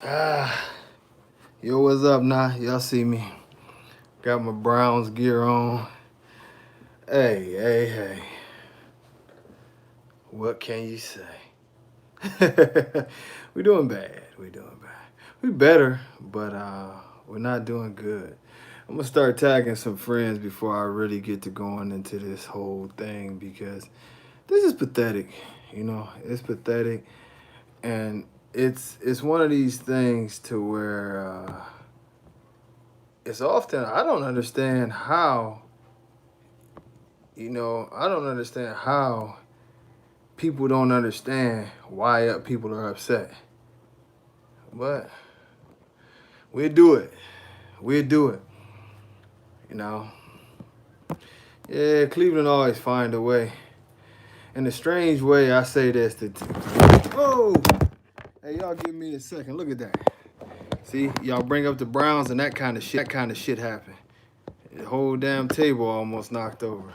Ah, yo, what's up now? Y'all see me? Got my Browns gear on. Hey. What can you say? We doing bad. We doing bad. We better, but we're not doing good. I'm gonna start tagging some friends before I really get to going into this whole thing because this is pathetic. It's pathetic, and it's one of these things to where it's often I don't understand how. I don't understand how people don't understand why people are upset. But we'll do it. We'll do it. You know. Yeah, Cleveland always find a way. In a strange way, I say this whoa! Hey, y'all give me a second. Look at that. See, y'all bring up the Browns and that kind of shit happened. The whole damn table almost knocked over.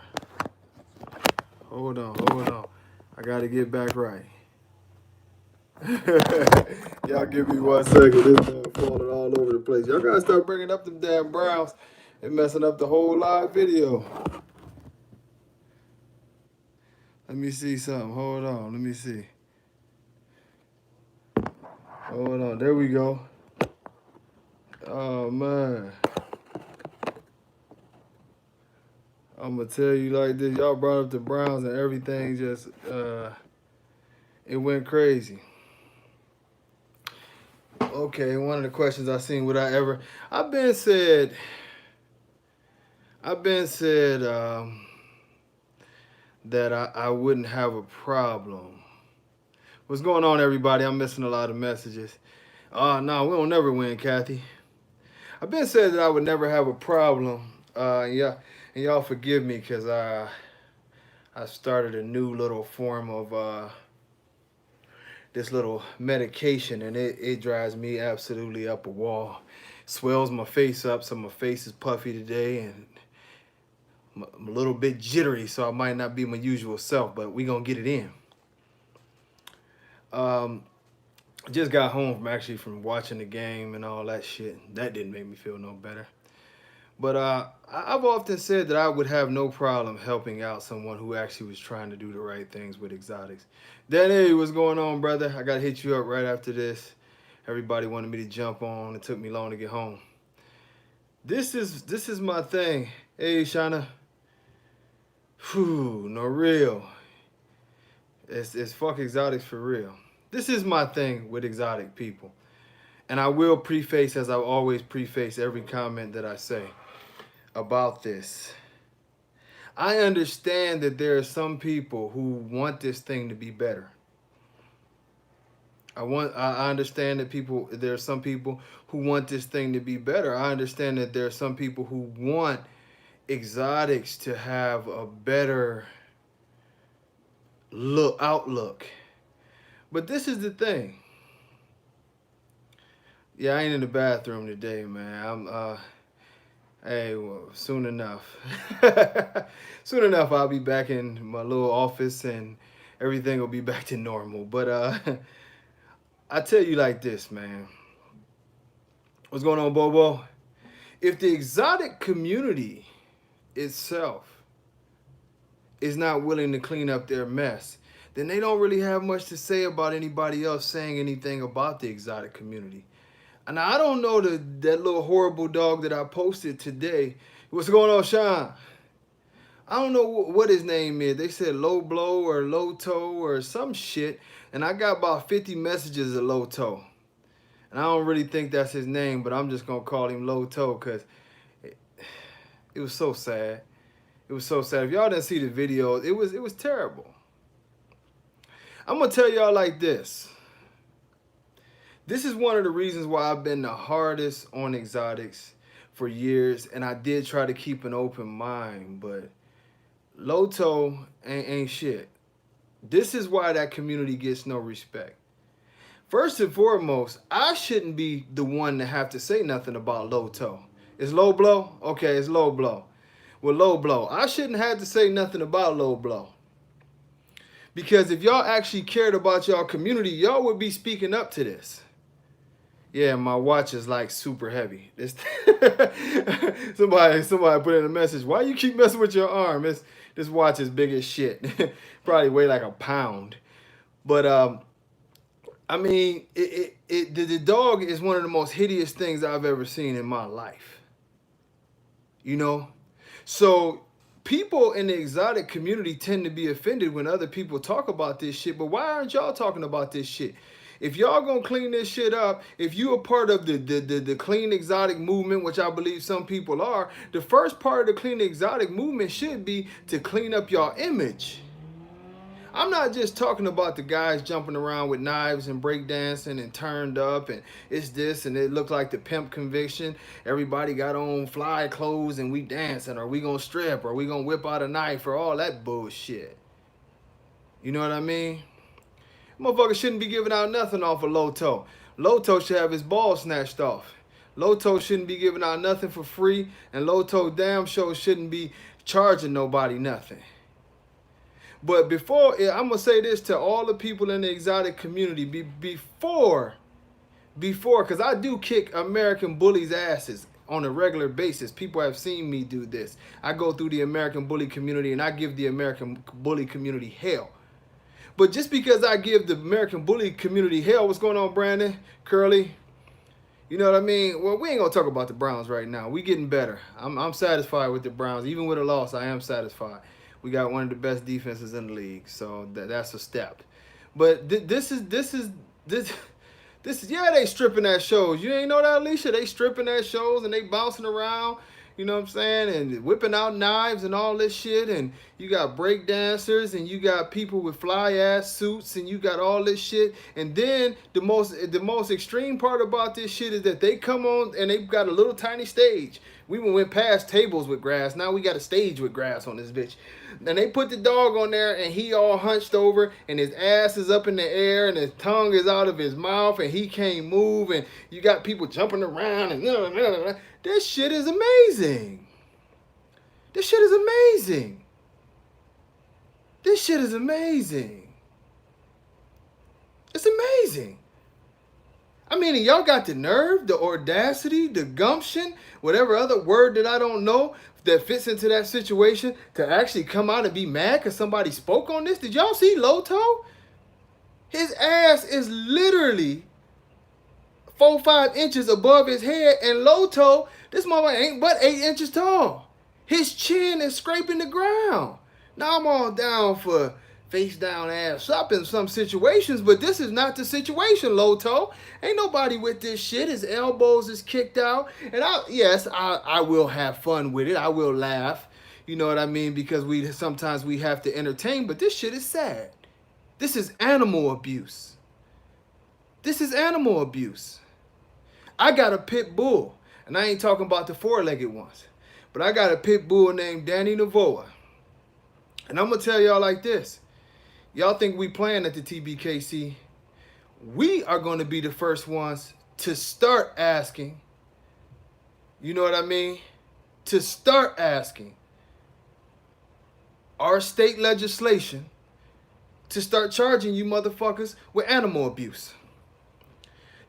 Hold on. I gotta get back right. Y'all give me 1 second. This man falling all over the place. Y'all gotta start bringing up them damn Browns and messing up the whole live video. Let me see something. Hold on. Let me see. Hold on. There we go. Oh, man. I'm gonna tell you like this. Y'all brought up the Browns and everything just, it went crazy. Okay, one of the questions I seen, would I ever... I've been said that I wouldn't have a problem. What's going on, everybody? I'm missing a lot of messages. No, we don't never win, Kathy. I've been said that I would never have a problem. Yeah, and y'all forgive me because I started a new little form of this little medication, and it drives me absolutely up a wall. Swells my face up, so my face is puffy today, and I'm a little bit jittery, so I might not be my usual self, but we gonna get it in. Just got home from watching the game and all that shit. That didn't make me feel no better. But I've often said that I would have no problem helping out someone who actually was trying to do the right things with exotics. Danny, what's going on, brother? I got to hit you up right after this. Everybody wanted me to jump on. It took me long to get home. This is my thing. Hey, Shauna. Whew, no real. It's fuck exotics for real. This is my thing with exotic people. And I will preface, as I always preface every comment that I say about this. I understand that there are some people who want this thing to be better. I understand that there are some people who want this thing to be better. I understand that there are some people who want exotics to have a better outlook. But this is the thing. Yeah, I ain't in the bathroom today, man. Hey, well, soon enough. Soon enough, I'll be back in my little office and everything will be back to normal. But I tell you like this, man. What's going on, Bobo? If the exotic community itself is not willing to clean up their mess, then they don't really have much to say about anybody else saying anything about the exotic community. And I don't know that little horrible dog that I posted today. What's going on, Sean? I don't know what his name is. They said Low Blow or Low Toe or some shit. And I got about 50 messages of Low Toe. And I don't really think that's his name, but I'm just going to call him Low Toe because it was so sad. It was so sad. If y'all didn't see the video, it was terrible. I'm going to tell y'all like this. This is one of the reasons why I've been the hardest on exotics for years, and I did try to keep an open mind, but Loto ain't shit. This is why that community gets no respect. First and foremost, I shouldn't be the one to have to say nothing about Loto. It's Low Blow? Okay, it's Low Blow. Well, Low Blow, I shouldn't have to say nothing about Low Blow. Because if y'all actually cared about y'all community, y'all would be speaking up to this. Yeah, my watch is like super heavy. It's somebody put in a message. Why you keep messing with your arm? This watch is big as shit. Probably weigh like a pound. But I mean, the dog is one of the most hideous things I've ever seen in my life. You know, so people in the exotic community tend to be offended when other people talk about this shit. But why aren't y'all talking about this shit? If y'all gonna clean this shit up, if you are part of the clean exotic movement, which I believe some people are, the first part of the clean exotic movement should be to clean up your image. I'm not just talking about the guys jumping around with knives and breakdancing and turned up and it's this and it looked like the pimp conviction. Everybody got on fly clothes and we dancing, or we gonna strip, or we gonna whip out a knife, or all that bullshit. You know what I mean? Motherfucker shouldn't be giving out nothing off of Loto. Loto should have his balls snatched off. Loto shouldn't be giving out nothing for free, and Loto damn sure shouldn't be charging nobody nothing. But before, I'm gonna say this to all the people in the exotic community, before, because I do kick American bullies' asses on a regular basis. People have seen me do this. I go through the American bully community and I give the American bully community hell. But just because I give the American bully community hell, what's going on, Brandon, Curly? You know what I mean? Well, we ain't gonna talk about the Browns right now. We getting better. I'm satisfied with the Browns. Even with a loss, I am satisfied. We got one of the best defenses in the league, so that's a step. But this is yeah, they stripping at shows. You ain't know that, Alicia? They stripping at shows and they bouncing around. You know what I'm saying? And whipping out knives and all this shit. And you got break dancers and you got people with fly ass suits and you got all this shit. And then the most extreme part about this shit is that they come on and they've got a little tiny stage. We went past tables with grass. Now we got a stage with grass on this bitch. And they put the dog on there and he all hunched over and his ass is up in the air and his tongue is out of his mouth and he can't move and you got people jumping around and this shit is amazing. This shit is amazing. This shit is amazing. It's amazing. I mean, y'all got the nerve, the audacity, the gumption, whatever other word that I don't know that fits into that situation to actually come out and be mad because somebody spoke on this. Did y'all see Loto? His ass is literally 4-5 inches above his head, and Loto, this motherfucker ain't but 8 inches tall. His chin is scraping the ground. Now I'm all down for face down ass up in some situations, but this is not the situation, Loto. Ain't nobody with this shit. His elbows is kicked out. And I will have fun with it. I will laugh. You know what I mean? Because sometimes we have to entertain, but this shit is sad. This is animal abuse. This is animal abuse. I got a pit bull, and I ain't talking about the four-legged ones, but I got a pit bull named Danny Navoa. And I'm going to tell y'all like this. Y'all think we playing at the TBKC? We are going to be the first ones to start asking, you know what I mean? To start asking our state legislation to start charging you motherfuckers with animal abuse.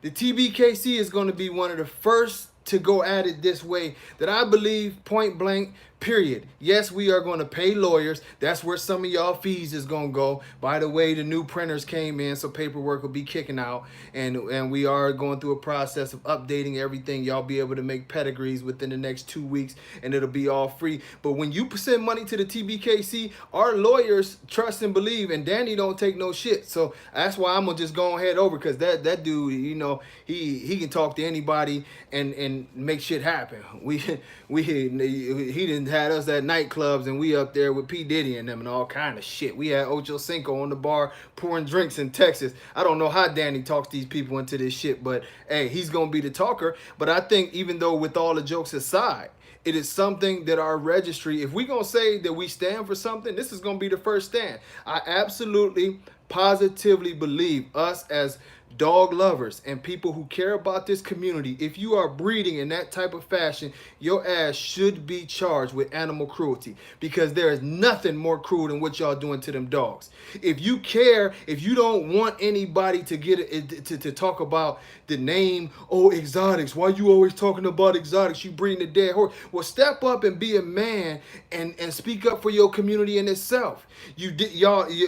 The TBKC is going to be one of the first to go at it this way, that I believe, point blank, period. Yes, we are going to pay lawyers. That's where some of y'all fees is going to go. By the way, the new printers came in, so paperwork will be kicking out. And we are going through a process of updating everything. Y'all be able to make pedigrees within the next 2 weeks, and it'll be all free. But when you send money to the TBKC, our lawyers trust and believe, and Danny don't take no shit. So that's why I'm going to just go ahead over, because that dude, you know, he can talk to anybody and make shit happen. He didn't had us at nightclubs and we up there with P. Diddy and them and all kind of shit. We had Ocho Cinco on the bar pouring drinks in Texas. I don't know how Danny talks these people into this shit, but hey, he's gonna be the talker. But I think even though with all the jokes aside, it is something that our registry, if we gonna say that we stand for something, this is gonna be the first stand. I absolutely, positively believe us as dog lovers and people who care about this community, if you are breeding in that type of fashion, your ass should be charged with animal cruelty, because there is nothing more cruel than what y'all doing to them dogs. If you care, if you don't want anybody to get it to talk about the name, oh, exotics, why you always talking about exotics, you breeding a dead horse. Well, step up and be a man and speak up for your community in itself.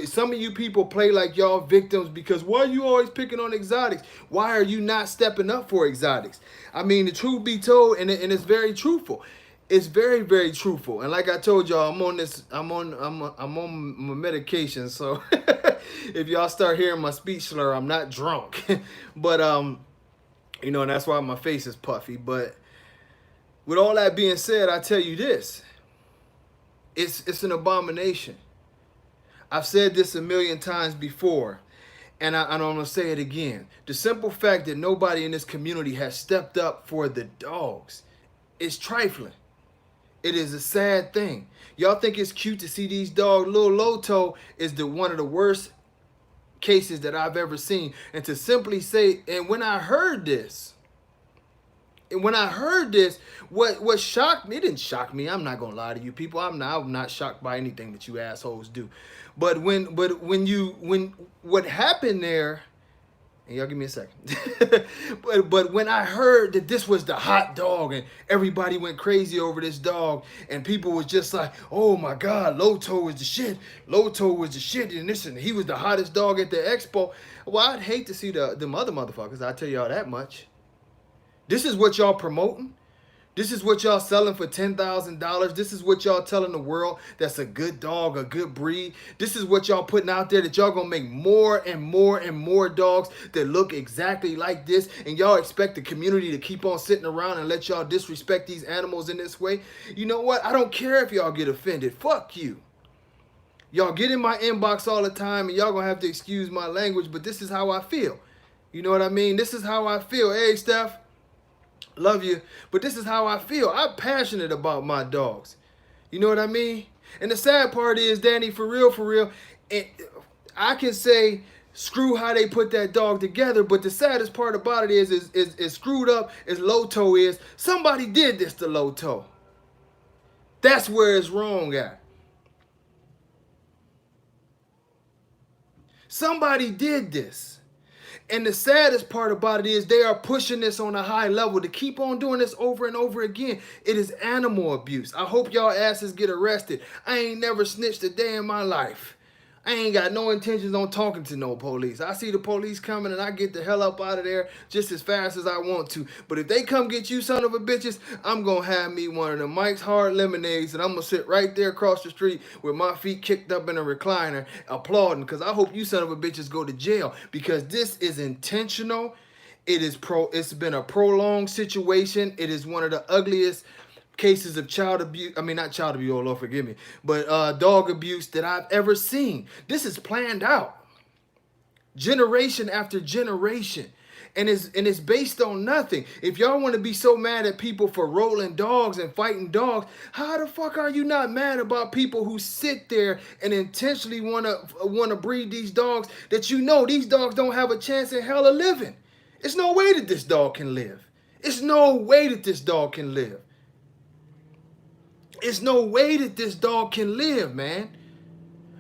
Some of you people play like y'all victims, because why you always picking on exotics? Why are you not stepping up for exotics? I mean, the truth be told, and it's very truthful. It's very, very truthful. And like I told y'all, I'm on my medication. So if y'all start hearing my speech slur, I'm not drunk. But you know, and that's why my face is puffy. But with all that being said, I tell you this. It's an abomination. I've said this a million times before, and I'm going to say it again. The simple fact that nobody in this community has stepped up for the dogs is trifling. It is a sad thing. Y'all think it's cute to see these dogs. Little Loto is one of the worst cases that I've ever seen. And to simply say, and when I heard this, what shocked me, it didn't shock me. I'm not gonna lie to you people. I'm not shocked by anything that you assholes do. But when what happened there, and y'all give me a second. but when I heard that this was the hot dog and everybody went crazy over this dog, and people was just like, oh my God, Loto was the shit. Loto was the shit, and he was the hottest dog at the expo. Well, I'd hate to see them other motherfuckers, I'll tell y'all that much. This is what y'all promoting. This is what y'all selling for $10,000. This is what y'all telling the world that's a good dog, a good breed. This is what y'all putting out there, that y'all gonna make more and more and more dogs that look exactly like this. And y'all expect the community to keep on sitting around and let y'all disrespect these animals in this way. You know what? I don't care if y'all get offended. Fuck you. Y'all get in my inbox all the time and y'all gonna have to excuse my language, but this is how I feel. You know what I mean? This is how I feel. Hey, Steph. Love you, but this is how I feel. I'm passionate about my dogs. You know what I mean? And the sad part is, Danny, for real, I can say screw how they put that dog together, but the saddest part about it is screwed up as Loto is. Somebody did this to Loto. That's where it's wrong at. Somebody did this. And the saddest part about it is they are pushing this on a high level to keep on doing this over and over again. It is animal abuse. I hope y'all asses get arrested. I ain't never snitched a day in my life. I ain't got no intentions on talking to no police. I see the police coming and I get the hell up out of there just as fast as I want to. But if they come get you son of a bitches, I'm going to have me one of the Mike's Hard Lemonades, and I'm going to sit right there across the street with my feet kicked up in a recliner applauding, because I hope you son of a bitches go to jail, because this is intentional. It's been a prolonged situation. It is one of the ugliest cases of child abuse, I mean, not child abuse, oh Lord forgive me, but dog abuse that I've ever seen. This is planned out, generation after generation, and it's based on nothing. If y'all want to be so mad at people for rolling dogs and fighting dogs, how the fuck are you not mad about people who sit there and intentionally want to breed these dogs that you know these dogs don't have a chance in hell of living? It's no way that this dog can live. It's no way that this dog can live. It's no way that this dog can live, man.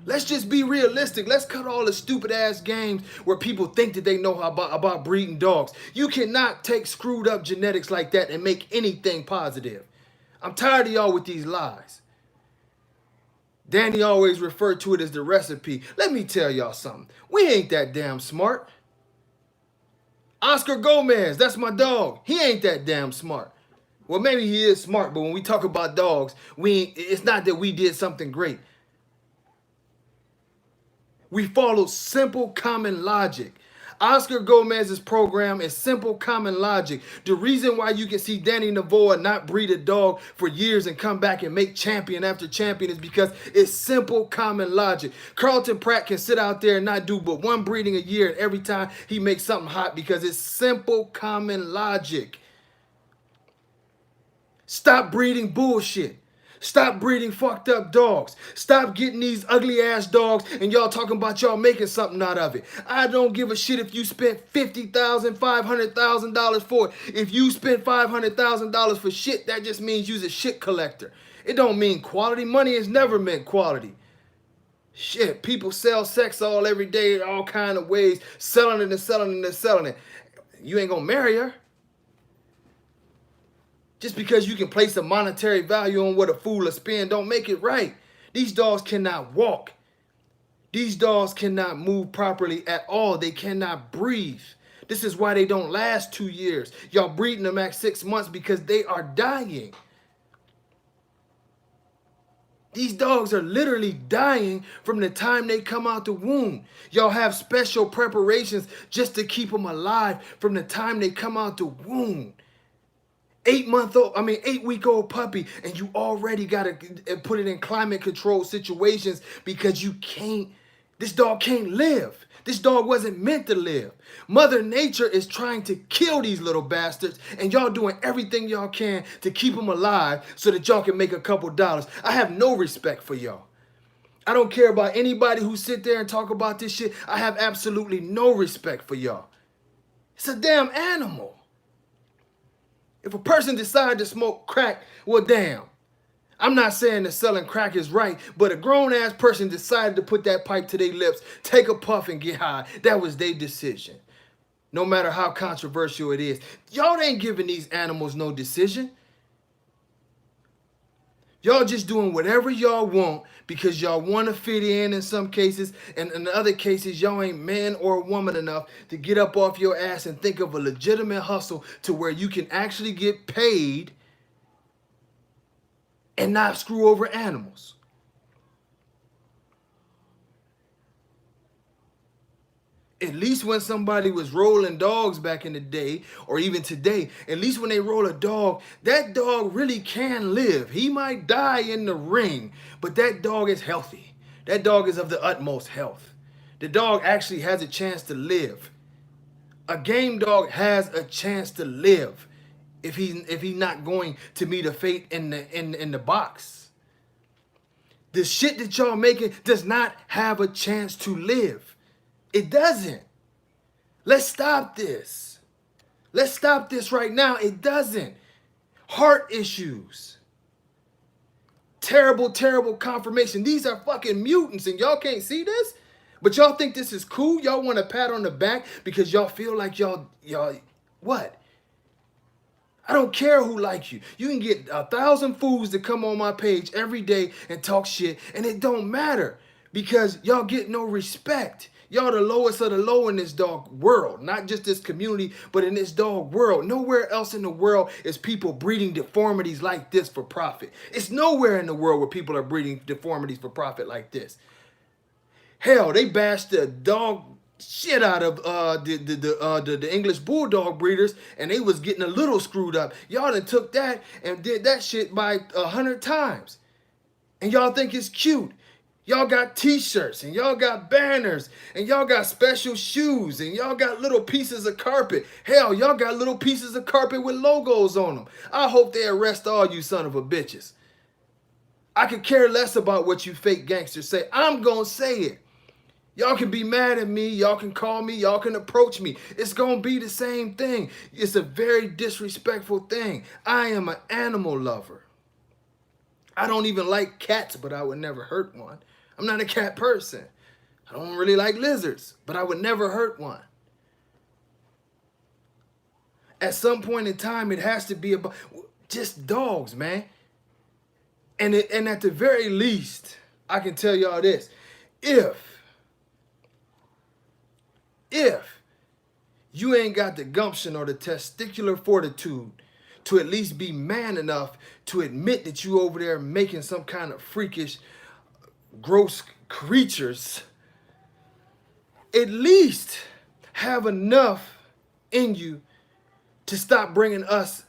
Let's just be realistic. Let's cut all the stupid ass games where people think that they know about breeding dogs. You cannot take screwed up genetics like that and make anything positive. I'm tired of y'all with these lies. Danny always referred to it as the recipe. Let me tell y'all something. We ain't that damn smart. Oscar Gomez, that's my dog. He ain't that damn smart. Well, maybe he is smart, but when we talk about dogs, it's not that we did something great. We followed simple common logic. Oscar Gomez's program is simple common logic. The reason why you can see Danny Novoa not breed a dog for years and come back and make champion after champion is because it's simple common logic. Carlton Pratt can sit out there and not do but one breeding a year, and every time he makes something hot, because it's simple common logic. Stop breeding bullshit. Stop breeding fucked up dogs. Stop getting these ugly ass dogs and y'all talking about y'all making something out of it. I don't give a shit if you spent $50,000, $500,000 for it. If you spent $500,000 for shit, that just means you's a shit collector. It don't mean quality. Money has never meant quality. Shit, people sell sex all every day in all kind of ways, selling it and selling it and selling it. You ain't gonna marry her. Just because you can place a monetary value on what a fool will spend don't make it right. These dogs cannot walk. These dogs cannot move properly at all. They cannot breathe. This is why they don't last 2 years. Y'all breeding them at 6 months because they are dying. These dogs are literally dying from the time they come out the womb. Y'all have special preparations just to keep them alive from the time they come out the womb. 8-week-old puppy, and you already got to put it in climate control situations because this dog can't live. This dog wasn't meant to live. Mother Nature is trying to kill these little bastards, and y'all doing everything y'all can to keep them alive so that y'all can make a couple dollars. I have no respect for y'all. I don't care about anybody who sit there and talk about this shit. I have absolutely no respect for y'all. It's a damn animal. If a person decided to smoke crack, well, damn. I'm not saying that selling crack is right, but a grown-ass person decided to put that pipe to their lips, take a puff, and get high. That was their decision. No matter how controversial it is. Y'all ain't giving these animals no decision. Y'all just doing whatever y'all want because y'all want to fit in some cases, and in other cases, y'all ain't man or woman enough to get up off your ass and think of a legitimate hustle to where you can actually get paid and not screw over animals. At least when somebody was rolling dogs back in the day, or even today, at least when they roll a dog, that dog really can live. He might die in the ring, but that dog is healthy. That dog is of the utmost health. The dog actually has a chance to live. A game dog has a chance to live if he's not going to meet a fate in the box. The shit that y'all making does not have a chance to live. It doesn't. Let's stop this. Let's stop this right now. It doesn't. Heart issues. Terrible, terrible confirmation. These are fucking mutants and y'all can't see this? But y'all think this is cool? Y'all want a pat on the back because y'all feel like y'all, what? I don't care who likes you. You can get 1,000 fools to come on my page every day and talk shit, and it don't matter because y'all get no respect. Y'all the lowest of the low in this dog world. Not just this community, but in this dog world. Nowhere else in the world is people breeding deformities like this for profit. It's nowhere in the world where people are breeding deformities for profit like this. Hell, they bashed the dog shit out of the English Bulldog breeders, and they was getting a little screwed up. Y'all done took that and did that shit by 100 times. And y'all think it's cute. Y'all got t-shirts, and y'all got banners, and y'all got special shoes, and y'all got little pieces of carpet. Hell, y'all got little pieces of carpet with logos on them. I hope they arrest all you son of a bitches. I could care less about what you fake gangsters say. I'm gonna say it. Y'all can be mad at me, y'all can call me, y'all can approach me. It's gonna be the same thing. It's a very disrespectful thing. I am an animal lover. I don't even like cats, but I would never hurt one. I'm not a cat person. I don't really like lizards, but I would never hurt one. At some point in time, it has to be about just dogs, man. And at the very least, I can tell y'all this. If you ain't got the gumption or the testicular fortitude to at least be man enough to admit that you over there making some kind of freakish, gross creatures, at least have enough in you to stop bringing us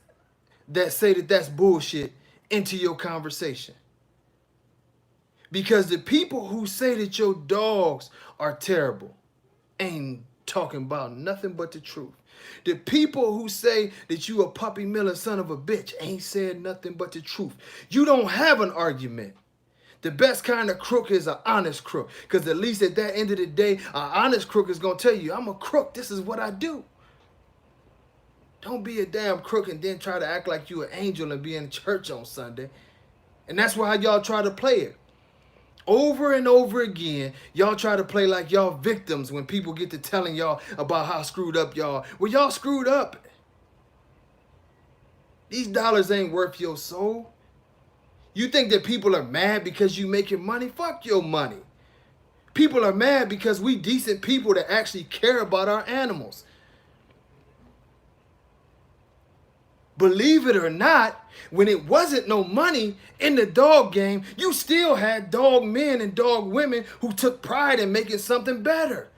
that say that that's bullshit into your conversation. Because the people who say that your dogs are terrible ain't talking about nothing but the truth. The people who say that you a puppy milling son of a bitch ain't said nothing but the truth. You don't have an argument. The best kind of crook is an honest crook. Because at least at that end of the day, an honest crook is going to tell you, I'm a crook. This is what I do. Don't be a damn crook and then try to act like you an angel and be in church on Sunday. And that's why y'all try to play it. Over and over again, y'all try to play like y'all victims when people get to telling y'all about how screwed up y'all. Well, y'all screwed up. These dollars ain't worth your soul. You think that people are mad because you making money? Fuck your money. People are mad because we decent people that actually care about our animals. Believe it or not, when it wasn't no money in the dog game, you still had dog men and dog women who took pride in making something better.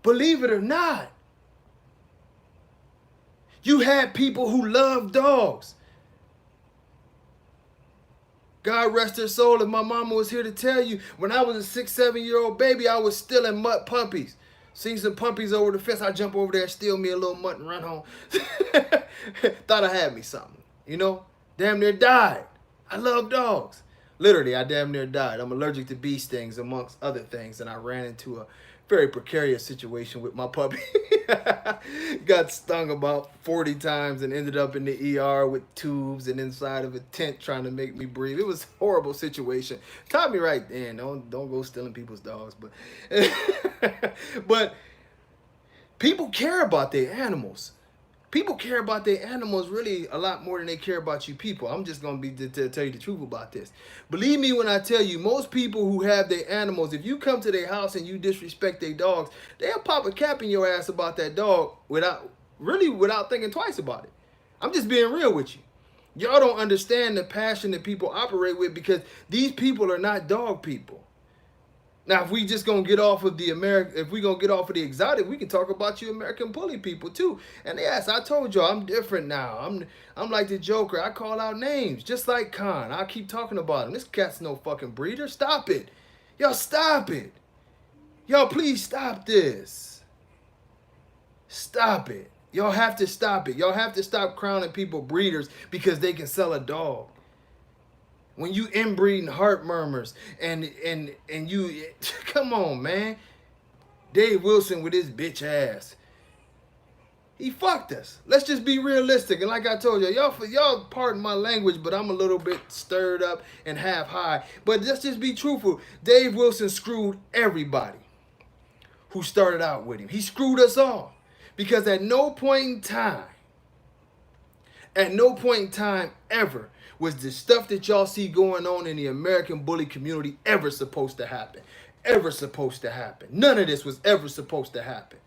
Believe it or not. You had people who loved dogs. God rest her soul, if my mama was here to tell you, when I was a 6, 7-year-old baby, I was stealing mutt puppies. Seen some puppies over the fence, I jump over there, steal me a little mutt and run home. Thought I had me something, you know? Damn near died. I love dogs. Literally, I damn near died. I'm allergic to bee stings, amongst other things, and I ran into a very precarious situation with my puppy. Got stung about 40 times and ended up in the ER with tubes and inside of a tent trying to make me breathe. It was a horrible situation. Taught me right then, don't go stealing people's dogs. But people care about their animals. People care about their animals really a lot more than they care about you people. I'm just going to tell you the truth about this. Believe me when I tell you, most people who have their animals, if you come to their house and you disrespect their dogs, they'll pop a cap in your ass about that dog without thinking twice about it. I'm just being real with you. Y'all don't understand the passion that people operate with because these people are not dog people. Now, if we just gonna get off of the exotic, we can talk about you American bully people too. And yes, I told y'all I'm different now. I'm like the Joker. I call out names, just like Khan. I keep talking about him. This cat's no fucking breeder. Stop it. Y'all stop it. Y'all please stop this. Stop it. Y'all have to stop it. Y'all have to stop crowning people breeders because they can sell a dog. When you inbreeding heart murmurs and you, come on, man. Dave Wilson with his bitch ass. He fucked us. Let's just be realistic. And like I told you, y'all pardon my language, but I'm a little bit stirred up and half high. But let's just be truthful. Dave Wilson screwed everybody who started out with him. He screwed us all. Because at no point in time ever, was the stuff that y'all see going on in the American bully community ever supposed to happen. Ever supposed to happen. None of this was ever supposed to happen.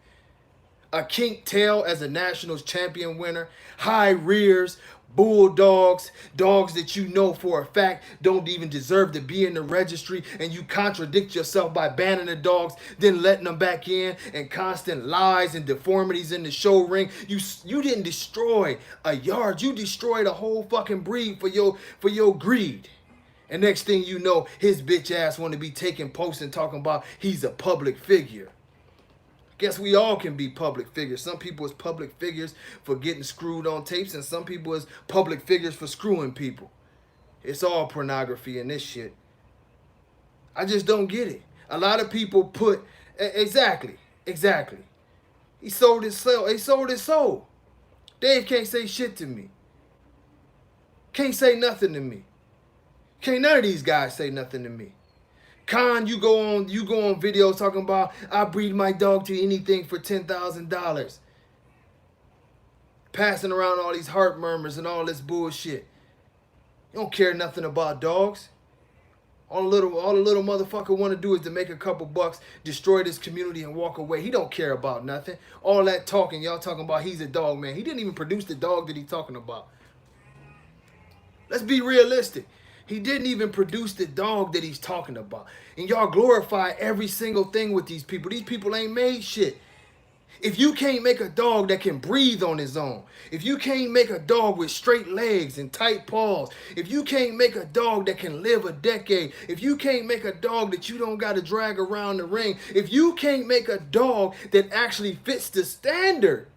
A kink tail as a nationals champion winner, high rears, bulldogs, dogs that you know for a fact don't even deserve to be in the registry, and you contradict yourself by banning the dogs, then letting them back in, and constant lies and deformities in the show ring. You didn't destroy a yard, you destroyed a whole fucking breed for your greed. And next thing you know, his bitch ass want to be taking posts and talking about he's a public figure. Guess we all can be public figures. Some people is public figures for getting screwed on tapes, and some people is public figures for screwing people. It's all pornography and this shit. I just don't get it. A lot of people put exactly. He sold his soul. Dave can't say shit to me. Can't say nothing to me. Can't none of these guys say nothing to me. Khan, you go on videos talking about I breed my dog to anything for $10,000. Passing around all these heart murmurs and all this bullshit. You don't care nothing about dogs. All the little motherfucker want to do is to make a couple bucks, destroy this community and walk away. He don't care about nothing. All that talking, y'all talking about he's a dog man. He didn't even produce the dog that he's talking about. Let's be realistic. He didn't even produce the dog that he's talking about. And y'all glorify every single thing with these people. These people ain't made shit. If you can't make a dog that can breathe on his own, if you can't make a dog with straight legs and tight paws, if you can't make a dog that can live a decade, if you can't make a dog that you don't got to drag around the ring, if you can't make a dog that actually fits the standard,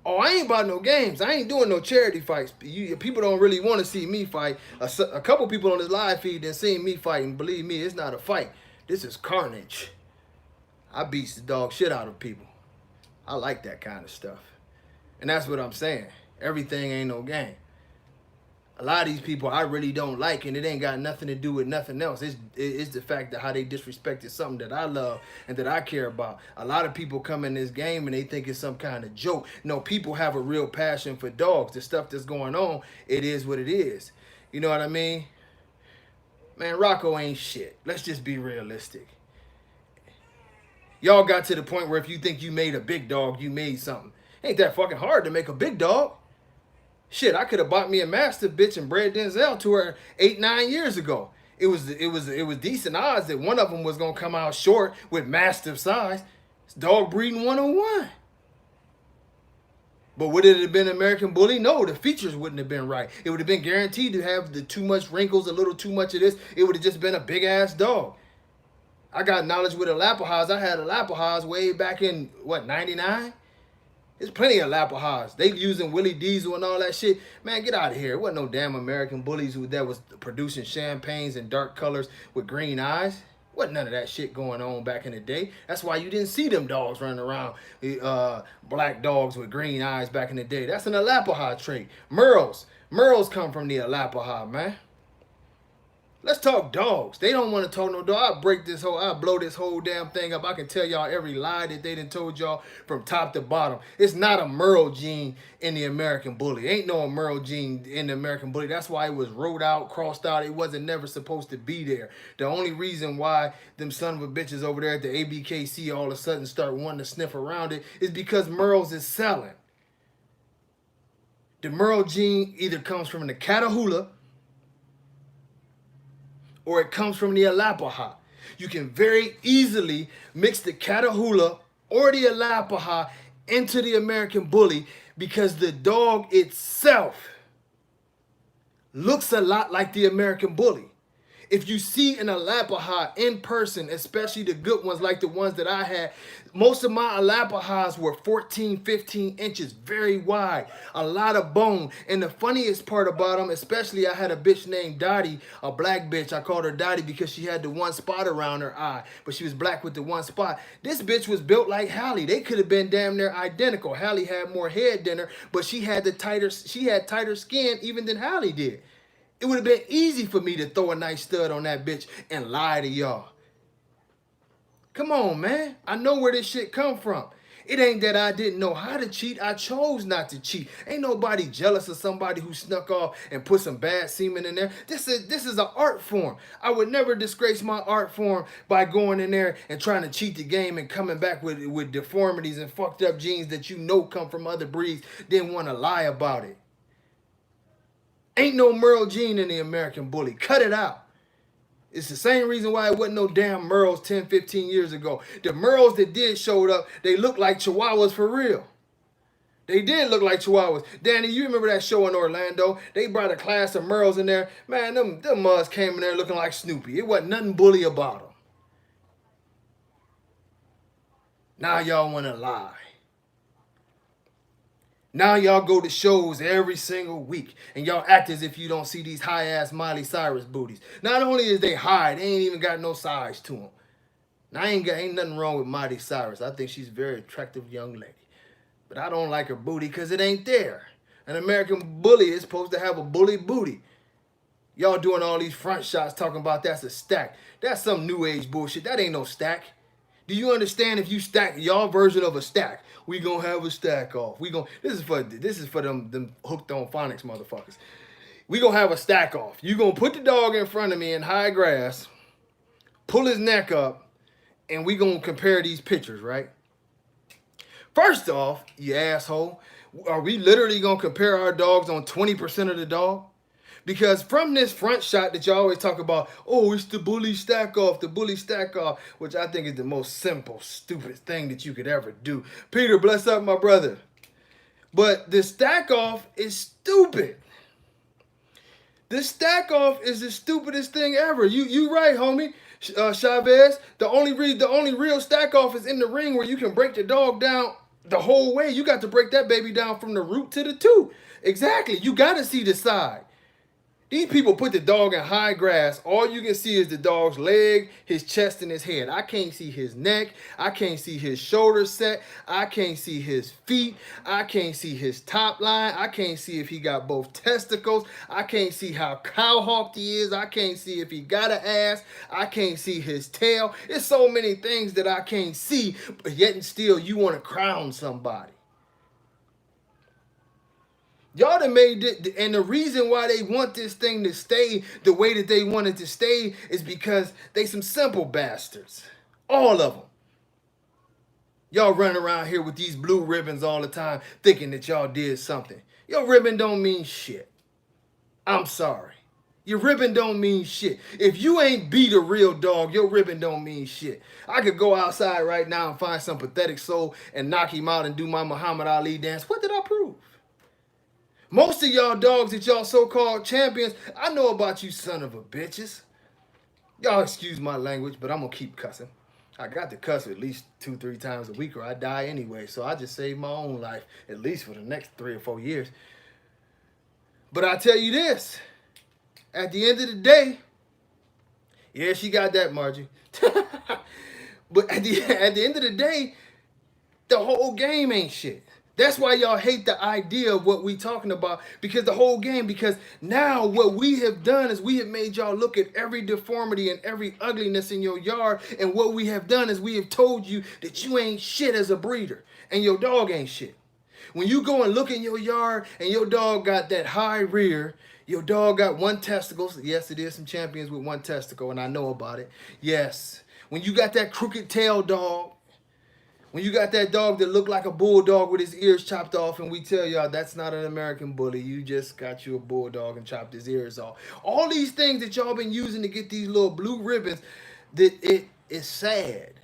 Oh, I ain't about no games. I ain't doing no charity fights. People don't really want to see me fight. A couple people on this live feed that seen me fight, and believe me, it's not a fight. This is carnage. I beats the dog shit out of people. I like that kind of stuff. And that's what I'm saying. Everything ain't no game. A lot of these people I really don't like, and it ain't got nothing to do with nothing else. It's the fact that how they disrespected something that I love and that I care about. A lot of people come in this game and they think it's some kind of joke. No, people have a real passion for dogs. The stuff that's going on, it is what it is. You know what I mean? Man, Rocco ain't shit. Let's just be realistic. Y'all got to the point where if you think you made a big dog, you made something. Ain't that fucking hard to make a big dog. Shit, I could have bought me a Mastiff bitch and bred Denzel to her 8-9 years ago. It was decent odds that one of them was gonna come out short with Mastiff size. It's dog breeding 101. But would it have been American Bully? No, the features wouldn't have been right. It would have been guaranteed to have the too much wrinkles, a little too much of this. It would have just been a big ass dog. I got knowledge with Arapahoes. I had Arapahoes way back in, what, 99? There's plenty of Arapahoes. They using Willie Diesel and all that shit. Man, get out of here. It wasn't no damn American Bullies that was producing champagnes and dark colors with green eyes. Wasn't none of that shit going on back in the day. That's why you didn't see them dogs running around, black dogs with green eyes back in the day. That's an Arapaho trait. Merles come from the Arapaho, man. Let's talk dogs. They don't want to talk no dog. I'll blow this whole damn thing up. I can tell y'all every lie that they done told y'all from top to bottom. It's not a Merle gene in the American Bully. Ain't no Merle gene in the American Bully. That's why it was wrote out, crossed out. It wasn't never supposed to be there. The only reason why them son of a bitches over there at the ABKC all of a sudden start wanting to sniff around it is because Merle's is selling. The Merle gene either comes from the Catahoula or it comes from the Arapaho. You can very easily mix the Catahoula or the Arapaho into the American Bully because the dog itself looks a lot like the American Bully. If you see an Arapaho in person, especially the good ones like the ones that I had, most of my Arapahos were 14, 15 inches, very wide, a lot of bone. And the funniest part about them, especially I had a bitch named Dottie, a black bitch. I called her Dottie because she had the one spot around her eye, but she was black with the one spot. This bitch was built like Hallie. They could have been damn near identical. Hallie had more head than her, but she had tighter skin even than Hallie did. It would have been easy for me to throw a nice stud on that bitch and lie to y'all. Come on, man. I know where this shit come from. It ain't that I didn't know how to cheat. I chose not to cheat. Ain't nobody jealous of somebody who snuck off and put some bad semen in there. This is an art form. I would never disgrace my art form by going in there and trying to cheat the game and coming back with deformities and fucked up genes that you know come from other breeds. Didn't want to lie about it. Ain't no Merle gene in the American Bully. Cut it out. It's the same reason why it wasn't no damn Merles 10, 15 years ago. The Merles that did showed up, they looked like Chihuahuas for real. They did look like Chihuahuas. Danny, you remember that show in Orlando? They brought a class of Merles in there. Man, them mugs came in there looking like Snoopy. It wasn't nothing bully about them. Now y'all want to lie. Now y'all go to shows every single week and y'all act as if you don't see these high-ass Miley Cyrus booties. Not only is they high, they ain't even got no size to them. Now ain't nothing wrong with Miley Cyrus. I think she's a very attractive young lady. But I don't like her booty because it ain't there. An American Bully is supposed to have a bully booty. Y'all doing all these front shots talking about that's a stack. That's some new age bullshit. That ain't no stack. Do you understand if you stack y'all version of a stack? We gonna have a stack off. This is for them hooked on phonics motherfuckers. We gonna have a stack off. You gonna put the dog in front of me in high grass, pull his neck up, and we gonna compare these pictures, right? First off, you asshole, are we literally gonna compare our dogs on 20% of the dog? Because from this front shot that y'all always talk about, oh, it's the bully stack off, which I think is the most simple, stupid thing that you could ever do. Peter, bless up, my brother. But the stack off is stupid. The stack off is the stupidest thing ever. You right, homie. Chavez, the only real stack off is in the ring where you can break the dog down The whole way. You got to break that baby down from the root to the tooth. Exactly. You got to see the side. These people put the dog in high grass. All you can see is the dog's leg, his chest, and his head. I can't see his neck. I can't see his shoulder set. I can't see his feet. I can't see his top line. I can't see if he got both testicles. I can't see how cowhawked he is. I can't see if he got an ass. I can't see his tail. It's so many things that I can't see, but yet and still you want to crown somebody. Y'all done made it, and the reason why they want this thing to stay the way that they want it to stay is because they some simple bastards. All of them. Y'all running around here with these blue ribbons all the time thinking that y'all did something. Your ribbon don't mean shit. I'm sorry. Your ribbon don't mean shit. If you ain't beat a real dog, your ribbon don't mean shit. I could go outside right now and find some pathetic soul and knock him out and do my Muhammad Ali dance. What did I prove? Most of y'all dogs that y'all so-called champions, I know about you son of a bitches. Y'all excuse my language, but I'm going to keep cussing. I got to cuss at least 2-3 times a week or I die anyway. So I just save my own life, at least for the next 3 or 4 years. But I tell you this, at the end of the day, yeah, she got that, Margie. But at the end of the day, the whole game ain't shit. That's why y'all hate the idea of what we talking about, because the whole game, because now what we have done is we have made y'all look at every deformity and every ugliness in your yard, and what we have done is we have told you that you ain't shit as a breeder, and your dog ain't shit. When you go and look in your yard and your dog got that high rear, your dog got 1 testicle. Yes, it is some champions with 1 testicle, and I know about it. Yes. When you got that crooked tail dog, when you got that dog that looked like a bulldog with his ears chopped off, and we tell y'all that's not an American bully. You just got you a bulldog and chopped his ears off. All these things that y'all been using to get these little blue ribbons, that it is sad.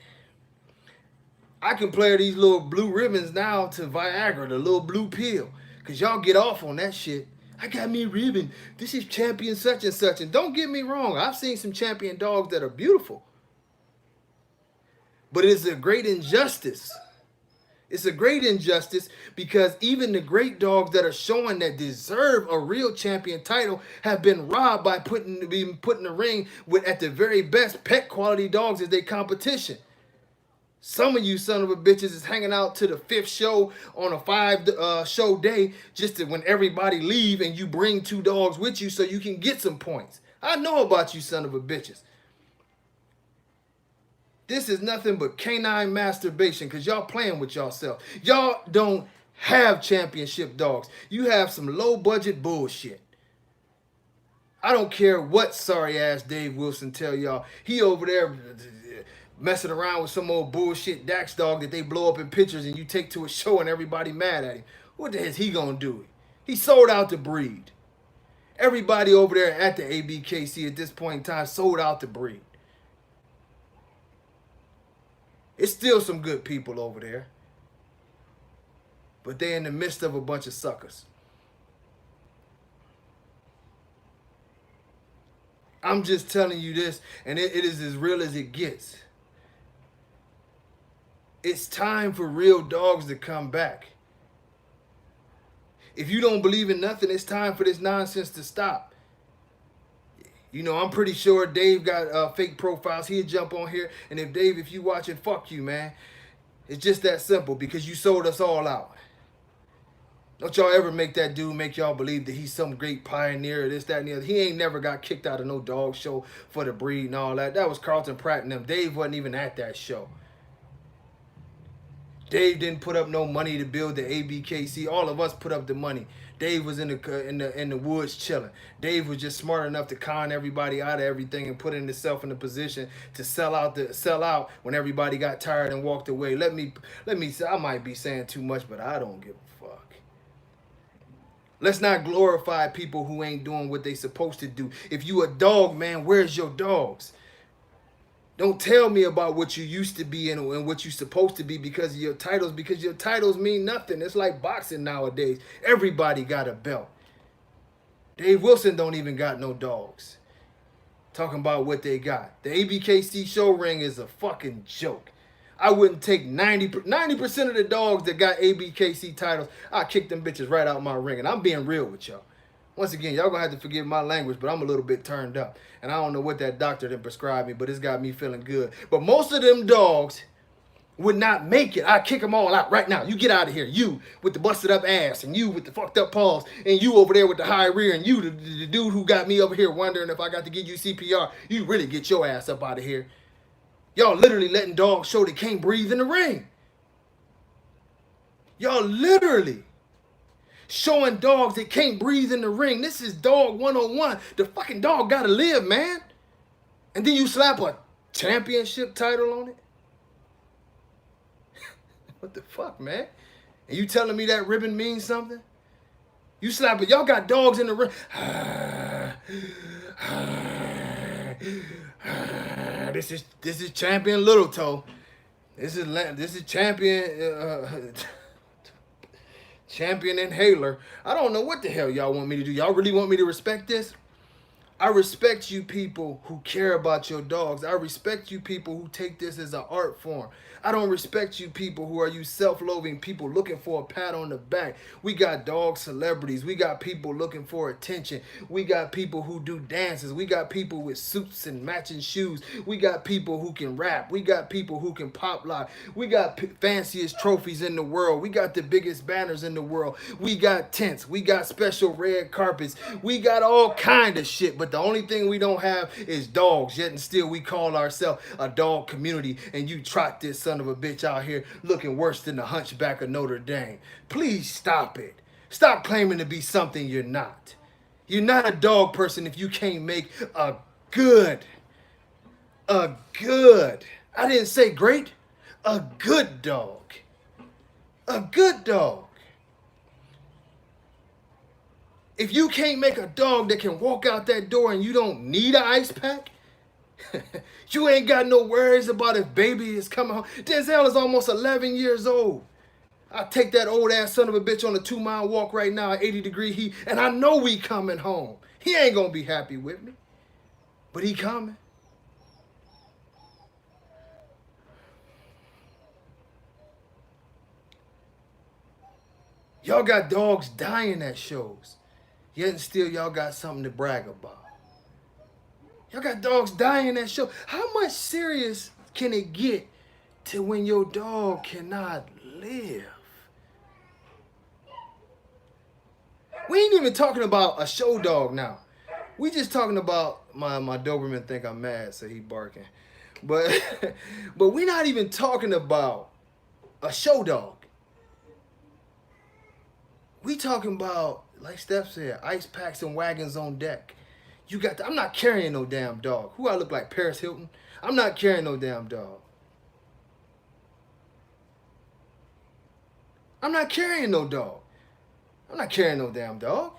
I compare these little blue ribbons now to Viagra, the little blue pill, because y'all get off on that shit. I got me a ribbon. This is champion such and such. And don't get me wrong, I've seen some champion dogs that are beautiful. But it's a great injustice. It's a great injustice because even the great dogs that are showing that deserve a real champion title have been robbed by being put in the ring with, at the very best, pet quality dogs as their competition. Some of you son of a bitches is hanging out to the 5th show on a 5 show day just to, when everybody leave, and you bring 2 dogs with you so you can get some points. I know about you son of a bitches. This is nothing but canine masturbation because y'all playing with yourself. Y'all don't have championship dogs. You have some low budget bullshit. I don't care what sorry ass Dave Wilson tell y'all. He over there messing around with some old bullshit Dax dog that they blow up in pictures and you take to a show and everybody mad at him. What the hell is he gonna do? He sold out the breed. Everybody over there at the ABKC at this point in time sold out the breed. It's still some good people over there. But they're in the midst of a bunch of suckers. I'm just telling you this, and it is as real as it gets. It's time for real dogs to come back. If you don't believe in nothing, it's time for this nonsense to stop. You know, I'm pretty sure Dave got fake profiles. He'll jump on here. And if Dave, if you watching, fuck you, man. It's just that simple because you sold us all out. Don't y'all ever make that dude make y'all believe that he's some great pioneer or this, that, and the other. He ain't never got kicked out of no dog show for the breed and all that. That was Carlton Pratt and them. Dave wasn't even at that show. Dave didn't put up no money to build the ABKC. All of us put up the money. Dave was in the woods chilling. Dave was just smart enough to con everybody out of everything and put himself in a position to sell out when everybody got tired and walked away. Let me say, I might be saying too much, but I don't give a fuck. Let's not glorify people who ain't doing what they supposed to do. If you a dog, man, where's your dogs? Don't tell me about what you used to be and what you're supposed to be because of your titles, because your titles mean nothing. It's like boxing nowadays. Everybody got a belt. Dave Wilson don't even got no dogs. Talking about what they got. The ABKC show ring is a fucking joke. I wouldn't take 90% of the dogs that got ABKC titles. I kick them bitches right out my ring. And I'm being real with y'all. Once again, y'all gonna have to forgive my language, but I'm a little bit turned up. And I don't know what that doctor done prescribed me, but it's got me feeling good. But most of them dogs would not make it. I kick them all out right now. You get out of here. You with the busted up ass, and you with the fucked up paws, and you over there with the high rear, and you the dude who got me over here wondering if I got to give you CPR. You really get your ass up out of here. Y'all literally letting dogs show they can't breathe in the ring. Y'all literally showing dogs that can't breathe in the ring. This is dog 101. The fucking dog gotta live, man. And then you slap a championship title on it? What the fuck, man? And you telling me that ribbon means something? You slap it. Y'all got dogs in the ring. This is champion Little Toe. This is champion champion Inhaler. I don't know what the hell y'all want me to do. Y'all really want me to respect this? I respect you people who care about your dogs. I respect you people who take this as an art form. I don't respect you people who are you self-loathing people looking for a pat on the back. We got dog celebrities. We got people looking for attention. We got people who do dances. We got people with suits and matching shoes. We got people who can rap. We got people who can pop lock. We got fanciest trophies in the world. We got the biggest banners in the world. We got tents. We got special red carpets. We got all kind of shit. But the only thing we don't have is dogs. Yet and still we call ourselves a dog community. And you trot this son of a bitch out here looking worse than the Hunchback of Notre Dame. Please stop it. Stop claiming to be something you're not. You're not a dog person if you can't make a good, I didn't say great, a good dog. A good dog. If you can't make a dog that can walk out that door and you don't need an ice pack, you ain't got no worries about if baby is coming home. Denzel is almost 11 years old. I take that old ass son of a bitch on a 2-mile walk right now at 80-degree heat, and I know we coming home. He ain't gonna be happy with me, but he coming. Y'all got dogs dying at shows, yet and still y'all got something to brag about. Y'all got dogs dying at show. How much serious can it get to when your dog cannot live? We ain't even talking about a show dog now. We just talking about my Doberman think I'm mad, so he barking. But we not even talking about a show dog. We talking about, like Steph said, ice packs and wagons on deck. You got I'm not carrying no damn dog. Who I look like, Paris Hilton? I'm not carrying no damn dog. I'm not carrying no dog. I'm not carrying no damn dog.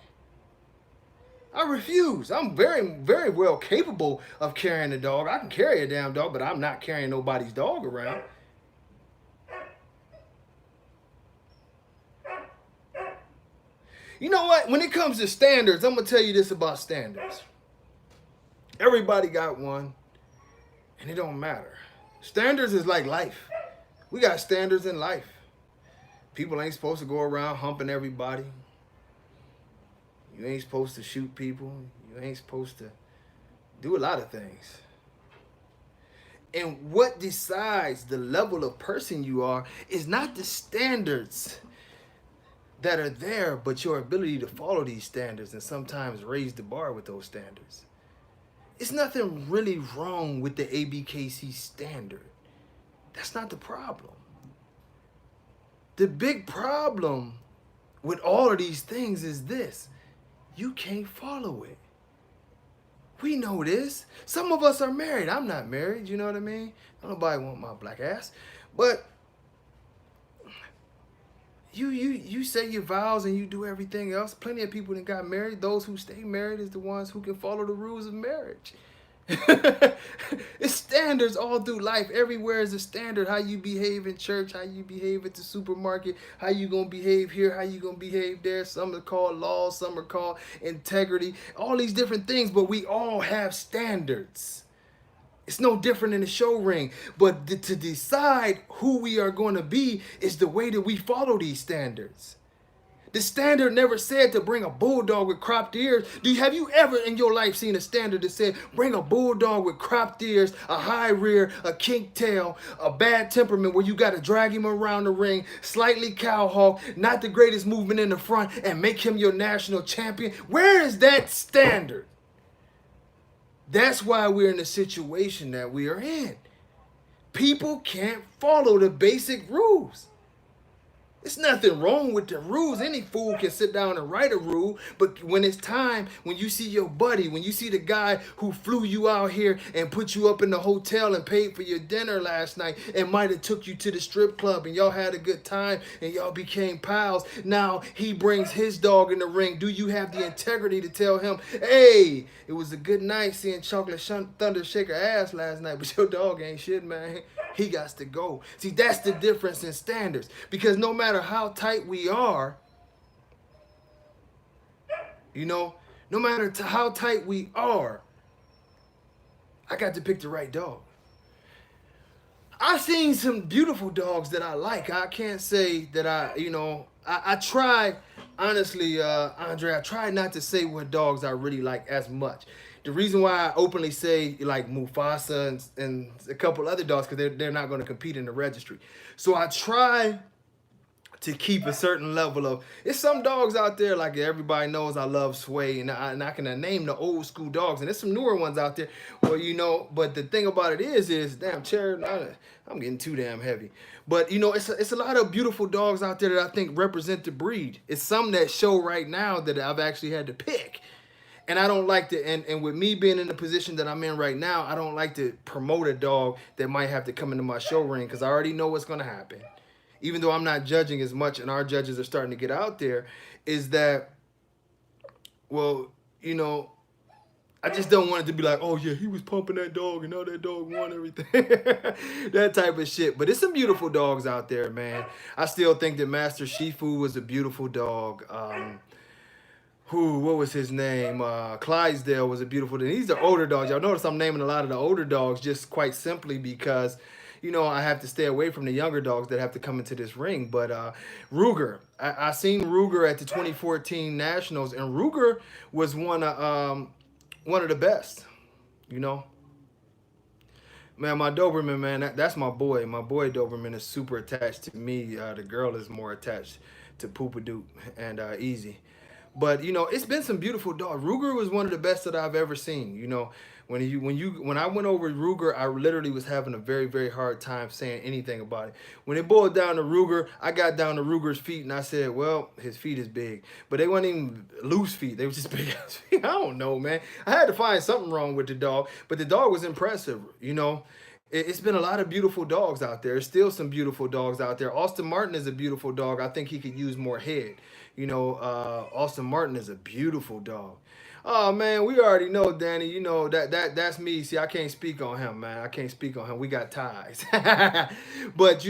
I refuse. I'm very, very well capable of carrying a dog. I can carry a damn dog, but I'm not carrying nobody's dog around. You know what? When it comes to standards, I'm going to tell you this about standards. Everybody got one, and it don't matter. Standards is like life. We got standards in life. People ain't supposed to go around humping everybody. You ain't supposed to shoot people. You ain't supposed to do a lot of things. And what decides the level of person you are is not the standards that are there, but your ability to follow these standards and sometimes raise the bar with those standards. It's nothing really wrong with the ABKC standard. That's not the problem. The big problem with all of these things is this: you can't follow it. We know this. Some of us are married. I'm not married, you know what I mean? Nobody want my black ass. But you say your vows and you do everything else. Plenty of people that got married. Those who stay married is the ones who can follow the rules of marriage. It's standards all through life. Everywhere is a standard. How you behave in church, how you behave at the supermarket, how you gonna behave here, how you gonna behave there. Some are called laws, some are called integrity. All these different things, but we all have standards. It's no different in the show ring. But to decide who we are going to be is the way that we follow these standards. The standard never said to bring a bulldog with cropped ears. Have you ever in your life seen a standard that said bring a bulldog with cropped ears, a high rear, a kinked tail, a bad temperament where you got to drag him around the ring, slightly cowhawk, not the greatest movement in the front, and make him your national champion? Where is that standard? That's why we're in the situation that we are in. People can't follow the basic rules. There's nothing wrong with the rules. Any fool can sit down and write a rule. But when it's time, when you see your buddy, when you see the guy who flew you out here and put you up in the hotel and paid for your dinner last night and might have took you to the strip club and y'all had a good time and y'all became pals. Now he brings his dog in the ring. Do you have the integrity to tell him, hey, it was a good night seeing Chocolate Thunder shake her ass last night, but your dog ain't shit, man. He got to go. See, that's the difference in standards. Because no matter how tight we are, no matter how tight we are, I got to pick the right dog. I've seen some beautiful dogs that I like. I can't say that I try, honestly, Andre, I try not to say what dogs I really like as much. The reason why I openly say like Mufasa and a couple other dogs, because they're not going to compete in the registry. So I try to keep a certain level of, it's some dogs out there, like everybody knows I love Sway, and I can name the old school dogs, and there's some newer ones out there. Well, but the thing about it is damn, Chair, I'm getting too damn heavy. But it's a lot of beautiful dogs out there that I think represent the breed. It's some that show right now that I've actually had to pick. And I don't like to, and with me being in the position that I'm in right now, I don't like to promote a dog that might have to come into my show ring, because I already know what's going to happen. Even though I'm not judging as much, and our judges are starting to get out there, is that, well, I just don't want it to be like, oh yeah, he was pumping that dog and now that dog won everything. That type of shit. But it's some beautiful dogs out there, man. I still think that Master Shifu was a beautiful dog. What was his name? Clydesdale was a beautiful dog. These are older dogs. Y'all notice I'm naming a lot of the older dogs just quite simply because, I have to stay away from the younger dogs that have to come into this ring. But Ruger, I seen Ruger at the 2014 Nationals, and Ruger was one of the best, Man, my Doberman, man, that's my boy. My boy Doberman is super attached to me. The girl is more attached to Poopadoop and Easy. But it's been some beautiful dogs. Ruger was one of the best that I've ever seen. When I went over Ruger, I literally was having a very, very hard time saying anything about it. When it boiled down to Ruger, I got down to Ruger's feet and I said, well, his feet is big. But they weren't even loose feet. They were just big ass feet. I don't know, man. I had to find something wrong with the dog. But the dog was impressive, It's been a lot of beautiful dogs out there. There's still some beautiful dogs out there. Austin Martin is a beautiful dog. I think he could use more head. Austin Martin is a beautiful dog. Oh man, we already know, Danny. That's me. See, I can't speak on him, man. I can't speak on him. We got ties. But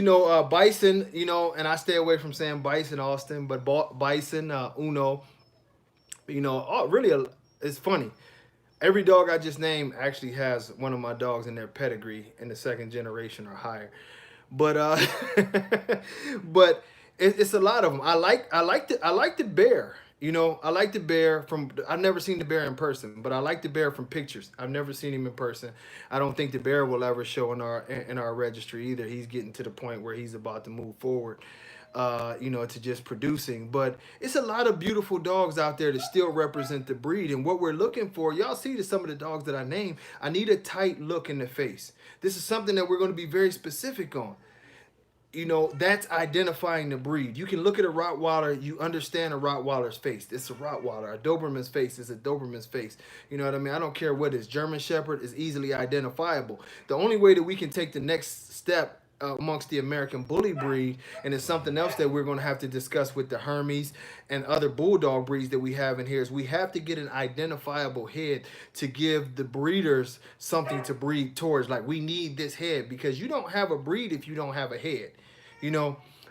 Bison. And I stay away from saying Bison, Austin. But Bison, Uno. Really, it's funny. Every dog I just named actually has one of my dogs in their pedigree in the second generation or higher. But but it's a lot of them. I like the bear. I like the bear I've never seen the bear in person, but I like the bear from pictures. I've never seen him in person. I don't think the bear will ever show in our registry either. He's getting to the point where he's about to move forward, to just producing. But it's a lot of beautiful dogs out there that still represent the breed. And what we're looking for, y'all see some of the dogs that I named, I need a tight look in the face. This is something that we're going to be very specific on. That's identifying the breed. You can look at a Rottweiler, you understand a Rottweiler's face. It's a Rottweiler. A Doberman's face is a Doberman's face. You know what I mean? I don't care what it is. German Shepherd is easily identifiable. The only way that we can take the next step amongst the American Bully breed, and it's something else that we're going to have to discuss with the Hermes and other Bulldog breeds that we have in here, is we have to get an identifiable head to give the breeders something to breed towards. Like, we need this head, because you don't have a breed if you don't have a head.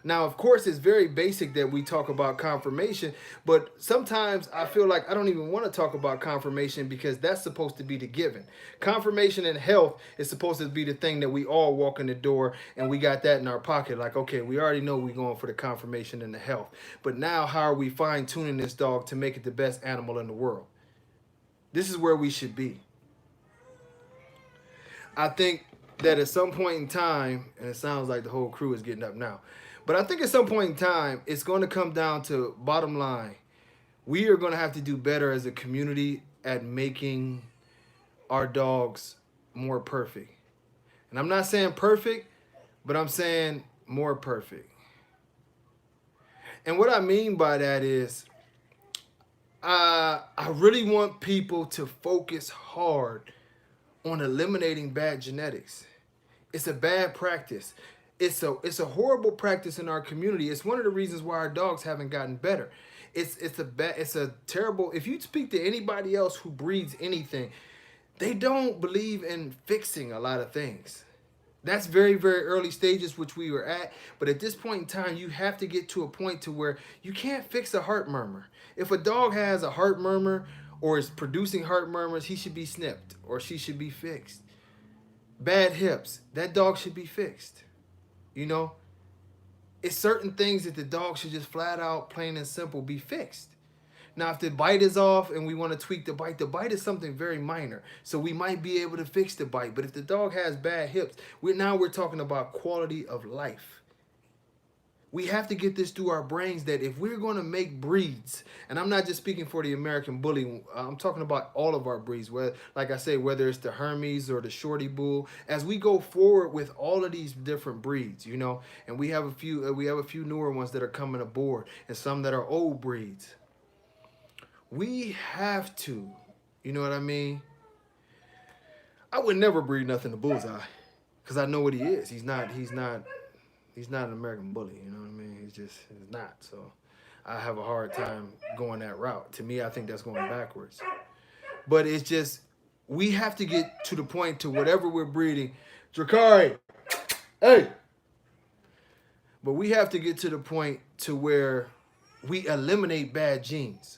Now, of course, it's very basic that we talk about confirmation, but sometimes I feel like I don't even want to talk about confirmation because that's supposed to be the given. Confirmation in health is supposed to be the thing that we all walk in the door and we got that in our pocket. Like, okay, we already know we're going for the confirmation in the health. But now, how are we fine tuning this dog to make it the best animal in the world? This is where we should be. I think that at some point in time, and it sounds like the whole crew is getting up now, but I think at some point in time, it's going to come down to bottom line. We are going to have to do better as a community at making our dogs more perfect. And I'm not saying perfect, but I'm saying more perfect. And what I mean by that is, I really want people to focus hard on eliminating bad genetics. It's a bad practice. It's a horrible practice in our community. It's one of the reasons why our dogs haven't gotten better. It's a terrible. If you speak to anybody else who breeds anything, they don't believe in fixing a lot of things. That's very, very early stages, which we were at. But at this point in time, you have to get to a point to where you can't fix a heart murmur. If a dog has a heart murmur or is producing heart murmurs, he should be snipped or she should be fixed. Bad hips, that dog should be fixed. You know, it's certain things that the dog should just flat out, plain and simple, be fixed. Now, if the bite is off and we want to tweak the bite is something very minor. So we might be able to fix the bite. But if the dog has bad hips, we're talking about quality of life. We have to get this through our brains that if we're going to make breeds, and I'm not just speaking for the American Bully, I'm talking about all of our breeds, where, like I say, whether it's the Hermes or the Shorty Bull, as we go forward with all of these different breeds, you know, and we have a few newer ones that are coming aboard and some that are old breeds. We have to, you know what I mean? I would never breed nothing to Bullseye because I know what he is. He's not an American Bully, you know what I mean? He's not. So I have a hard time going that route. To me, I think that's going backwards. But it's just, we have to get to the point to whatever we're breeding. Drakari, hey! But we have to get to the point to where we eliminate bad genes.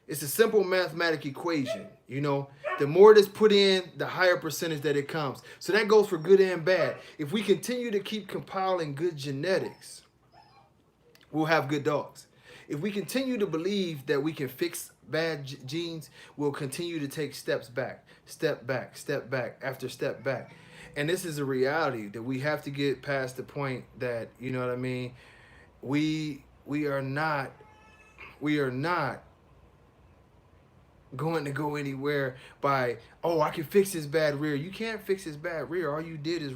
It's a simple mathematical equation, you know. The more that's put in, the higher percentage that it comes. So that goes for good and bad. If we continue to keep compiling good genetics, we'll have good dogs. If we continue to believe that we can fix bad genes, we'll continue to take steps back, step back, step back, after step back. And this is a reality that we have to get past the point that, you know what I mean, we are not going to go anywhere by, oh, I can fix his bad rear. You can't fix his bad rear. All you did is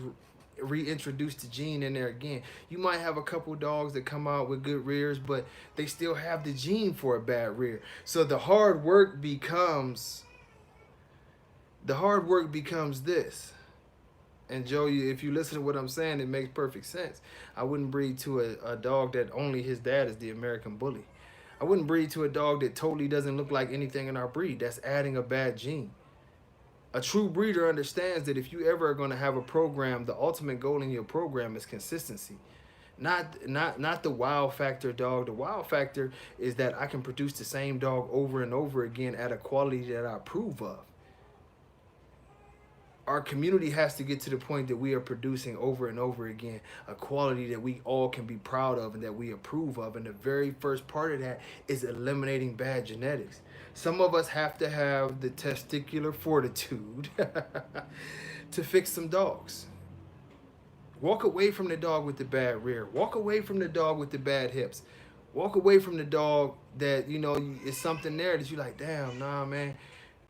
reintroduce the gene in there again. You might have a couple dogs that come out with good rears, but they still have the gene for a bad rear. So the hard work becomes this. And Joe, if you listen to what I'm saying, it makes perfect sense. I wouldn't breed to a dog that only his dad is the American Bully. I wouldn't breed to a dog that totally doesn't look like anything in our breed. That's adding a bad gene. A true breeder understands that if you ever are going to have a program, the ultimate goal in your program is consistency. Not the wow factor dog. The wow factor is that I can produce the same dog over and over again at a quality that I approve of. Our community has to get to the point that we are producing over and over again a quality that we all can be proud of and that we approve of. And the very first part of that is eliminating bad genetics. Some of us have to have the testicular fortitude to fix some dogs. Walk away from the dog with the bad rear. Walk away from the dog with the bad hips. Walk away from the dog that, you know, is something there that you're like, damn, nah, man.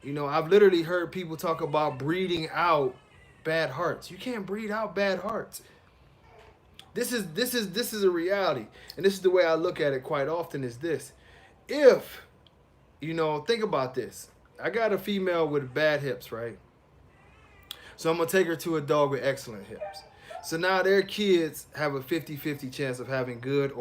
You know, I've literally heard people talk about breeding out bad hearts. You can't breed out bad hearts. This is a reality. And this is the way I look at it quite often is this. If, you know, think about this. I got a female with bad hips, right? So I'm going to take her to a dog with excellent hips. So now their kids have a 50-50 chance of having good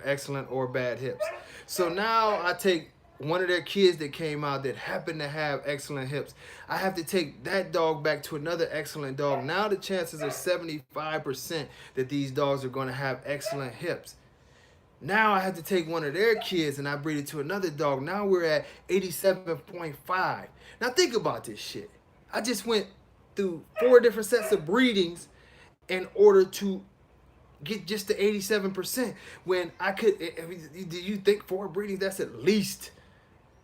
excellent or bad hips. So now I take one of their kids that came out that happened to have excellent hips. I have to take that dog back to another excellent dog. Now the chances are 75% that these dogs are going to have excellent hips. Now I have to take one of their kids and I breed it to another dog. Now we're at 87.5. Now think about this shit. I just went through 4 different sets of breedings in order to get just to 87%. When I could, do you think 4 breedings, that's at least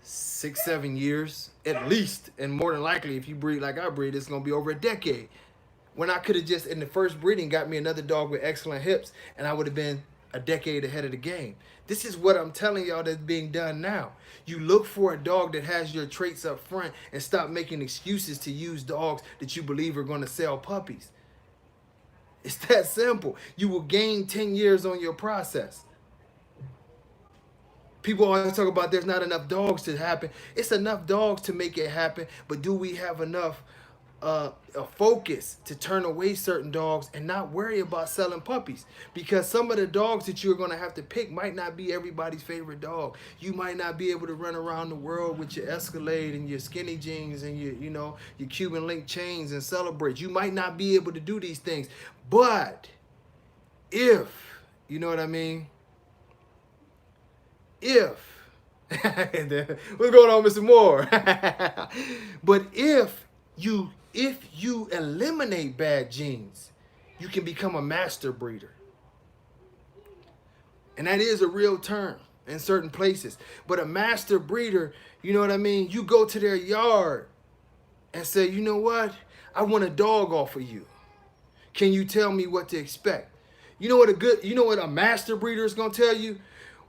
6-7 years? At least. And more than likely, if you breed like I breed, it's going to be over a decade. When I could have just, in the first breeding, got me another dog with excellent hips, and I would have been a decade ahead of the game. This is what I'm telling y'all that's being done now. You look for a dog that has your traits up front and stop making excuses to use dogs that you believe are going to sell puppies. It's that simple. You will gain 10 years on your process. People always talk about there's not enough dogs to happen. It's enough dogs to make it happen, but do we have enough a focus to turn away certain dogs and not worry about selling puppies? Because some of the dogs that you're going to have to pick might not be everybody's favorite dog. You might not be able to run around the world with your Escalade and your skinny jeans and your Cuban link chains and celebrate. You might not be able to do these things. But if, you know what I mean? If what's going on, Mr. Moore? But if you eliminate bad genes, you can become a master breeder. And that is a real term in certain places. But a master breeder, you know what I mean? You go to their yard and say, you know what? I want a dog off of you. Can you tell me what to expect? You know what a master breeder is going to tell you?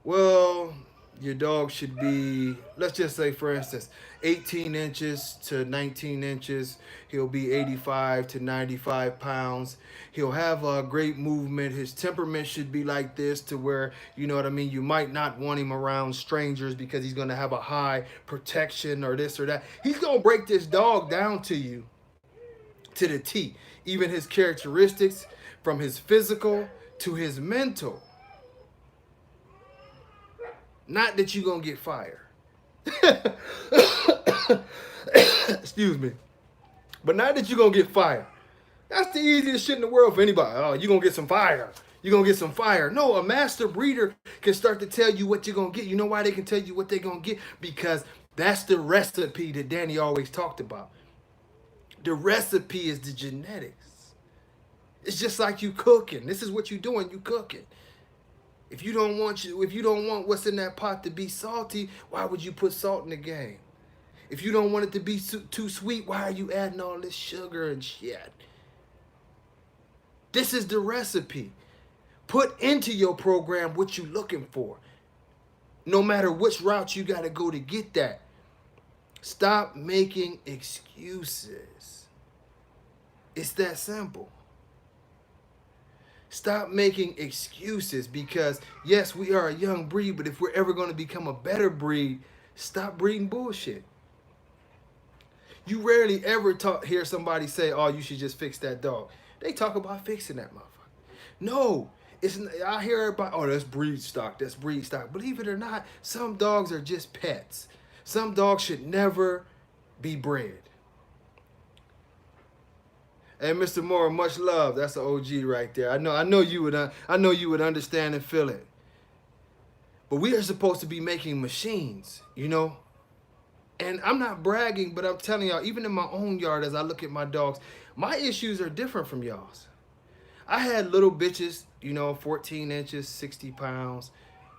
Well, your dog should be, let's just say, for instance, 18 inches to 19 inches. He'll be 85 to 95 pounds. He'll have a great movement. His temperament should be like this, to where, you know what I mean, you might not want him around strangers because he's going to have a high protection or this or that. He's going to break this dog down to you to the T. Even his characteristics, from his physical to his mental. Not that you're going to get fired. Excuse me. But not that you're going to get fired. That's the easiest shit in the world for anybody. Oh, you're going to get some fire. You're going to get some fire. No, a master breeder can start to tell you what you're going to get. You know why they can tell you what they're going to get? Because that's the recipe that Danny always talked about. The recipe is the genetics. It's just like you cooking. This is what you're doing. You cooking. If you don't want what's in that pot to be salty, why would you put salt in the game? If you don't want it to be too sweet, why are you adding all this sugar and shit? This is the recipe. Put into your program what you're looking for. No matter which route you got to go to get that. Stop making excuses. It's that simple. Stop making excuses, because yes, we are a young breed, but if we're ever going to become a better breed, stop breeding bullshit. You rarely ever hear somebody say, oh, you should just fix that dog. They talk about fixing that motherfucker. No, I hear everybody, oh, that's breed stock, that's breed stock. Believe it or not, some dogs are just pets. Some dogs should never be bred. Hey, Mr. Moore, much love. That's an OG right there. I know you would understand and feel it. But we are supposed to be making machines, you know? And I'm not bragging, but I'm telling y'all, even in my own yard, as I look at my dogs, my issues are different from y'all's. I had little bitches, 14 inches, 60 pounds,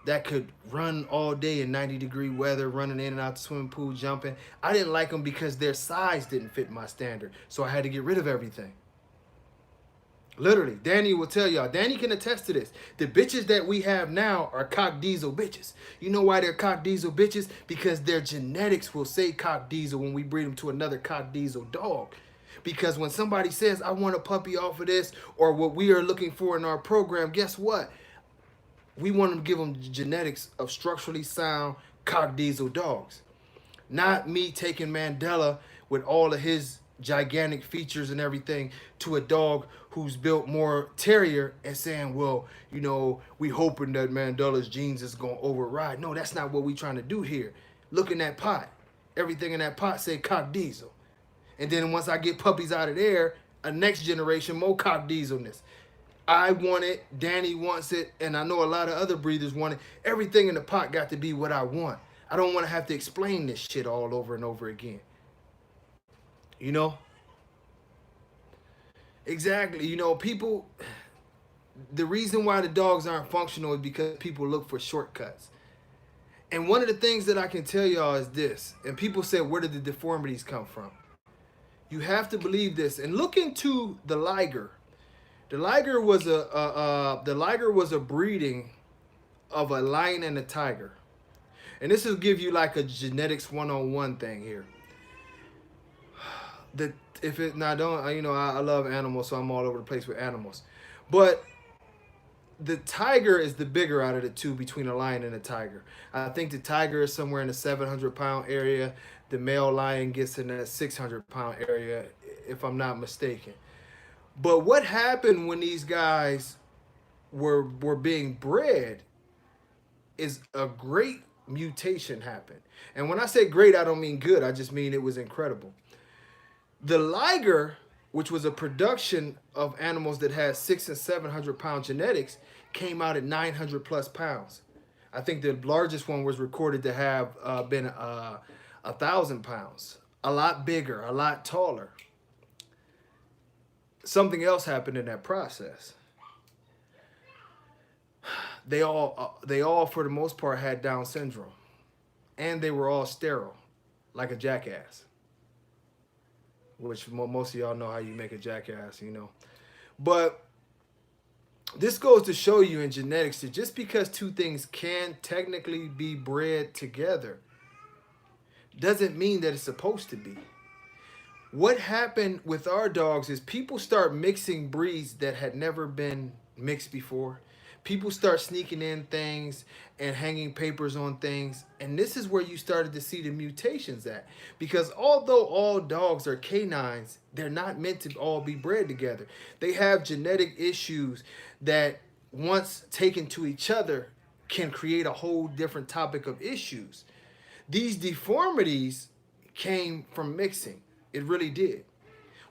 that could run all day in 90-degree weather, running in and out the swimming pool, jumping. I didn't like them because their size didn't fit my standard, so I had to get rid of everything. Literally, Danny will tell y'all. Danny can attest to this. The bitches that we have now are cock diesel bitches. You know why they're cock diesel bitches? Because their genetics will say cock diesel when we breed them to another cock diesel dog. Because when somebody says, I want a puppy off of this, or what we are looking for in our program, guess what? We want to give them genetics of structurally sound cock diesel dogs. Not me taking Mandela with all of his gigantic features and everything to a dog who's built more terrier and saying, well, we hoping that Mandela's genes is going to override. No, that's not what we're trying to do here. Look in that pot. Everything in that pot say cock diesel. And then once I get puppies out of there, a next generation more cock dieselness. I want it, Danny wants it, and I know a lot of other breeders want it. Everything in the pot got to be what I want. I don't want to have to explain this shit all over and over again. You know? Exactly. You know, people, the reason why the dogs aren't functional is because people look for shortcuts. And one of the things that I can tell y'all is this, and people say, where did the deformities come from? You have to believe this and look into the Liger. The Liger was a breeding of a lion and a tiger. And this will give you like a genetics 101 thing here. The if it now don't you know I love animals, so I'm all over the place with animals. But the tiger is the bigger out of the two between a lion and a tiger. I think the tiger is somewhere in the 700-pound area. The male lion gets in that 600-pound area, if I'm not mistaken. But what happened when these guys were being bred is a great mutation happened. And when I say great, I don't mean good. I just mean it was incredible. The Liger, which was a production of animals that had 600 and 700-pound genetics, came out at 900 plus pounds. I think the largest one was recorded to have been 1,000 pounds. A lot bigger, a lot taller. Something else happened in that process. They all for the most part had Down syndrome, and they were all sterile, like a jackass. Which most of y'all know how you make a jackass, you know. But this goes to show you in genetics that just because two things can technically be bred together doesn't mean that it's supposed to be. What happened with our dogs is people start mixing breeds that had never been mixed before. People start sneaking in things and hanging papers on things. And this is where you started to see the mutations at. Because although all dogs are canines, they're not meant to all be bred together. They have genetic issues that once taken to each other can create a whole different topic of issues. These deformities came from mixing. It really did.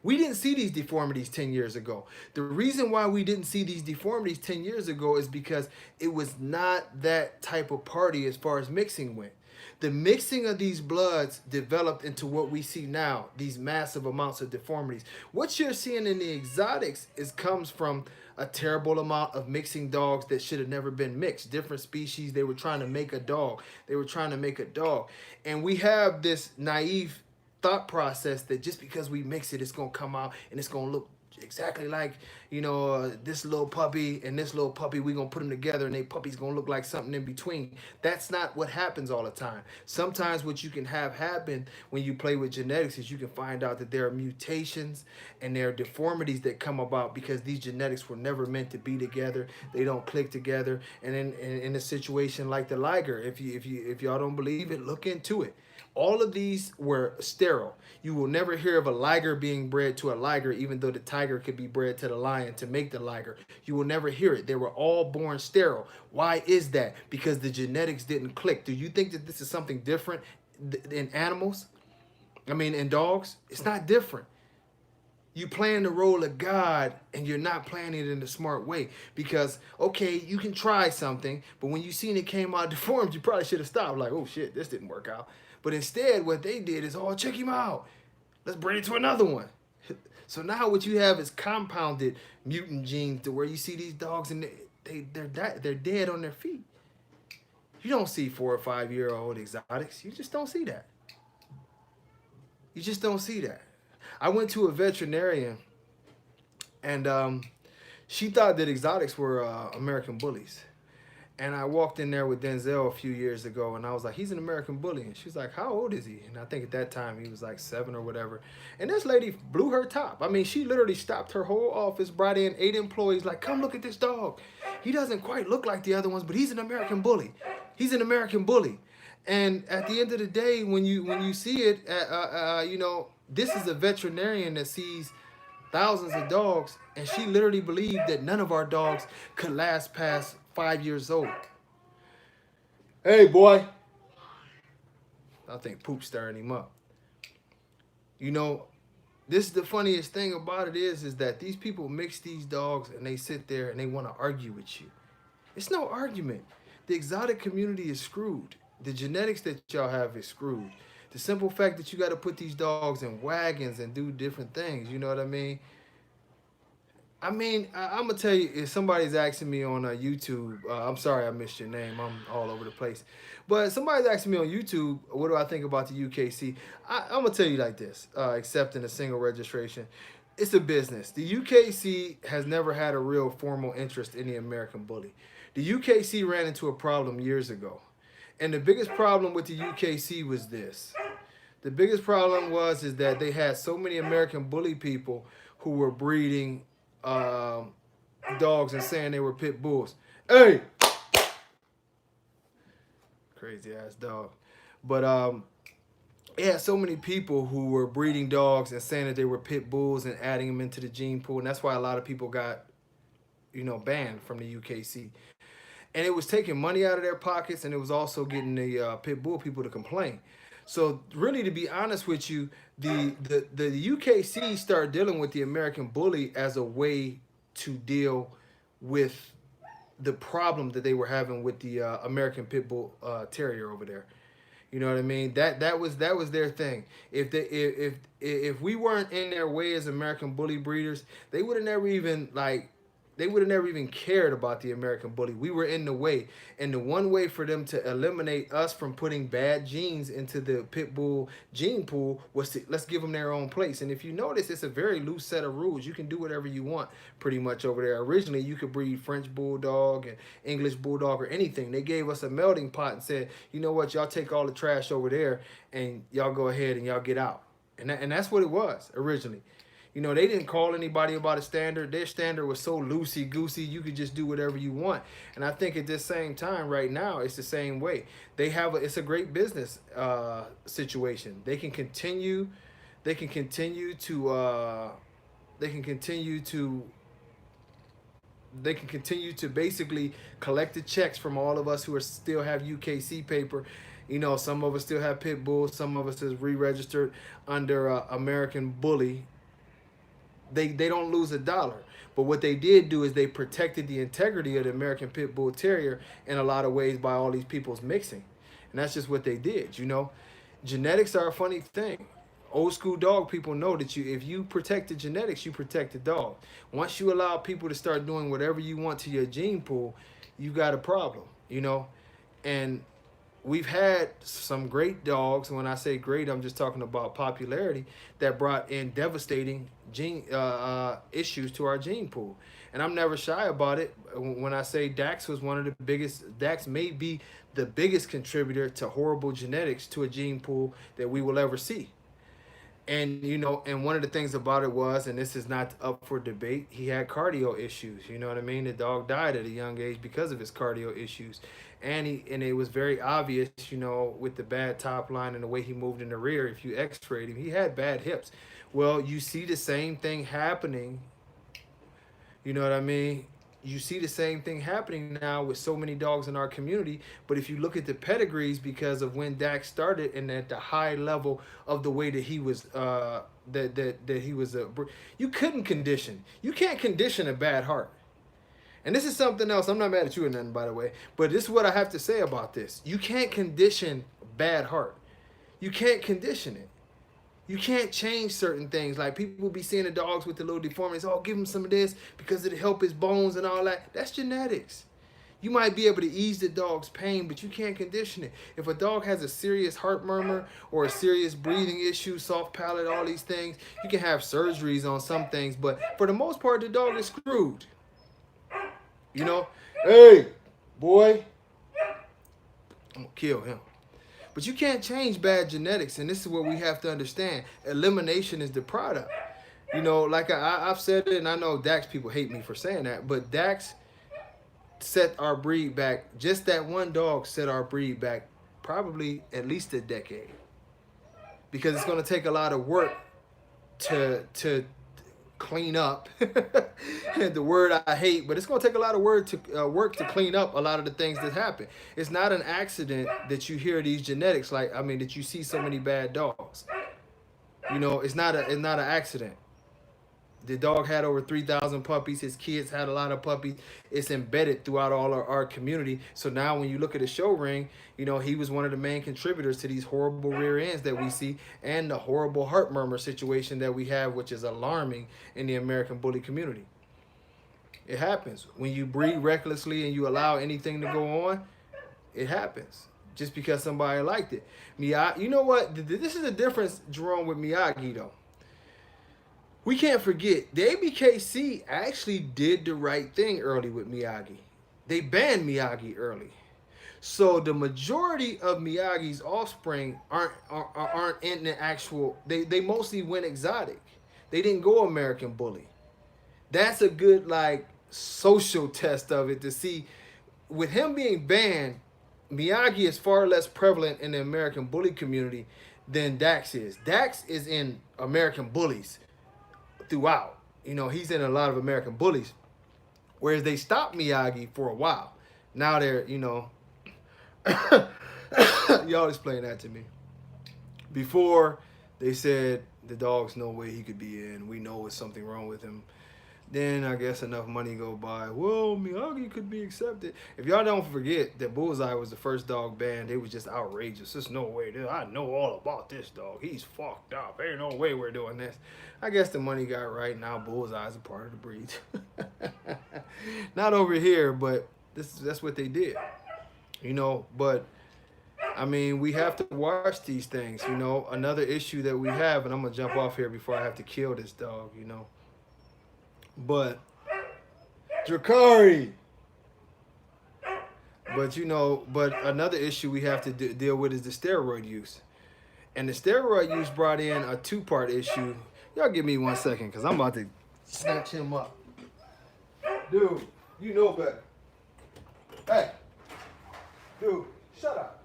We didn't see these deformities 10 years ago. The reason why we didn't see these deformities 10 years ago is because it was not that type of party as far as mixing went. The mixing of these bloods developed into what we see now, these massive amounts of deformities. What you're seeing in the exotics comes from a terrible amount of mixing dogs that should have never been mixed. Different species, they were trying to make a dog. They were trying to make a dog. And we have this naive thought process that just because we mix it, it's gonna come out and it's gonna look exactly like, you know, this little puppy and this little puppy. We gonna put them together and they puppy's gonna look like something in between. That's not what happens all the time. Sometimes what you can have happen when you play with genetics is you can find out that there are mutations and there are deformities that come about because these genetics were never meant to be together. They don't click together. And in a situation like the Liger, if y'all don't believe it, look into it. All of these were sterile. You will never hear of a Liger being bred to a Liger, even though the tiger could be bred to the lion to make the Liger. You will never hear it. They were all born sterile. Why is that? Because the genetics didn't click. Do you think that this is something different in animals? I mean, in dogs? It's not different. You playing the role of God and you're not playing it in a smart way. Because, okay, you can try something, but when you seen it came out deformed, you probably should have stopped. Like, oh shit, this didn't work out. But instead, what they did is, oh, check him out. Let's bring it to another one. So now what you have is compounded mutant genes to where you see these dogs and they're dead on their feet. You don't see 4 or 5 year old exotics. You just don't see that. You just don't see that. I went to a veterinarian and she thought that exotics were American bullies. And I walked in there with Denzel a few years ago, and I was like, he's an American bully. And she's like, how old is he? And I think at that time he was like 7 or whatever. And this lady blew her top. I mean, she literally stopped her whole office, brought in 8 employees, like, come look at this dog. He doesn't quite look like the other ones, but he's an American bully. He's an American bully. And at the end of the day, when you see it, you know, this is a veterinarian that sees thousands of dogs, and she literally believed that none of our dogs could last past 5 years old. Hey, boy. I think poop stirring him up. You know, this is the funniest thing about it is that these people mix these dogs and they sit there and they want to argue with you. It's no argument. The exotic community is screwed. The genetics that y'all have is screwed. The simple fact that you got to put these dogs in wagons and do different things, you know what I mean? I'm gonna tell you, if somebody's asking me on YouTube, I'm sorry I missed your name. I'm all over the place, but somebody's asking me on YouTube, what do I think about the UKC? I'm gonna tell you like this: accepting a single registration, it's a business. The UKC has never had a real formal interest in the American Bully. The UKC ran into a problem years ago, and the biggest problem with the UKC was this. The biggest problem was is that they had so many American Bully people who were breeding um, dogs and saying they were pit bulls. Hey, crazy ass dog. But it had so many people who were breeding dogs and saying that they were pit bulls and adding them into the gene pool, and that's why a lot of people got, banned from the UKC. And it was taking money out of their pockets, and it was also getting the pit bull people to complain. So really, to be honest with you, the UKC started dealing with the American Bully as a way to deal with the problem that they were having with the American Pit Bull Terrier over there. You know what I mean? That was their thing. If we weren't in their way as American Bully breeders, they would have never even cared about the American Bully. We were in the way. And the one way for them to eliminate us from putting bad genes into the pit bull gene pool was to let's give them their own place. And if you notice, it's a very loose set of rules. You can do whatever you want pretty much over there. Originally, you could breed French Bulldog and English Bulldog or anything. They gave us a melting pot and said, you know what, y'all take all the trash over there and y'all go ahead and y'all get out. And that's what it was originally. They didn't call anybody about a standard. Their standard was so loosey-goosey, you could just do whatever you want. And I think at this same time, right now, it's the same way. It's a great business situation. They can continue to basically collect the checks from all of us who still have UKC paper. Some of us still have pit bulls. Some of us is re-registered under American Bully. They don't lose a dollar. But what they did do is they protected the integrity of the American Pit Bull Terrier in a lot of ways by all these people's mixing. And that's just what they did, Genetics are a funny thing. Old school dog people know that if you protect the genetics, you protect the dog. Once you allow people to start doing whatever you want to your gene pool, you got a problem, And we've had some great dogs. When I say great, I'm just talking about popularity that brought in devastating gene issues to our gene pool. And I'm never shy about it. When I say Dax was one of the biggest, Dax may be the biggest contributor to horrible genetics to a gene pool that we will ever see. And, and one of the things about it was, and this is not up for debate, he had cardio issues. You know what I mean? The dog died at a young age because of his cardio issues. And it was very obvious, with the bad top line and the way he moved in the rear, if you x-rayed him, he had bad hips. Well, you see the same thing happening. You know what I mean? You see the same thing happening now with so many dogs in our community. But if you look at the pedigrees, because of when Dax started and at the high level of the way that he was, you couldn't condition. You can't condition a bad heart. And this is something else. I'm not mad at you or nothing, by the way. But this is what I have to say about this. You can't condition bad heart. You can't condition it. You can't change certain things. Like people be seeing the dogs with the little deformities. Oh, give him some of this because it'll help his bones and all that. That's genetics. You might be able to ease the dog's pain, but you can't condition it. If a dog has a serious heart murmur or a serious breathing issue, soft palate, all these things, you can have surgeries on some things. But for the most part, the dog is screwed. Hey, boy, I'm gonna kill him. But you can't change bad genetics, and this is what we have to understand. Elimination is the product. Like I've said it, and I know Dax people hate me for saying that, but Dax set our breed back. Just that one dog set our breed back probably at least a decade. Because it's going to take a lot of work to clean up. The word I hate, but it's going to take a lot of work to clean up a lot of the things that happen. It's not an accident that you hear these genetics, like, I mean, that you see so many bad dogs. You know, it's not an accident. The dog had over 3,000 puppies. His kids had a lot of puppies. It's embedded throughout all our community. So now when you look at the show ring, you know, he was one of the main contributors to these horrible rear ends that we see and the horrible heart murmur situation that we have, which is alarming in the American bully community. It happens. When you breed recklessly and you allow anything to go on, it happens. Just because somebody liked it. Miyagi, you know what? This is a difference, Jerome, with Miyagi, though. We can't forget the ABKC actually did the right thing early with Miyagi. They banned Miyagi early, so the majority of Miyagi's offspring aren't in the actual. They mostly went exotic. They didn't go American Bully. That's a good like social test of it to see. With him being banned, Miyagi is far less prevalent in the American Bully community than Dax is. Dax is in American Bullies throughout. You know, he's in a lot of American Bullies. Whereas they stopped Miyagi for a while. Now they're, you know, y'all explain that to me. Before they said the dog's no way he could be in. We know it's something wrong with him. Then I guess enough money go by. Well, Miyagi could be accepted. If y'all don't forget that Bullseye was the first dog banned, it was just outrageous. There's no way. I know all about this dog. He's fucked up. Ain't no way we're doing this. I guess the money got right. Now Bullseye's a part of the breed. Not over here, but that's what they did. You know, but I mean, we have to watch these things. You know, another issue that we have, and I'm gonna jump off here before I have to kill this dog. You know. But Drakari. But you know, but another issue we have to deal with is the steroid use. And the steroid use brought in a two-part issue. Y'all give me 1 second, because I'm about to snatch him up. Dude, you know better. Hey. Dude, shut up.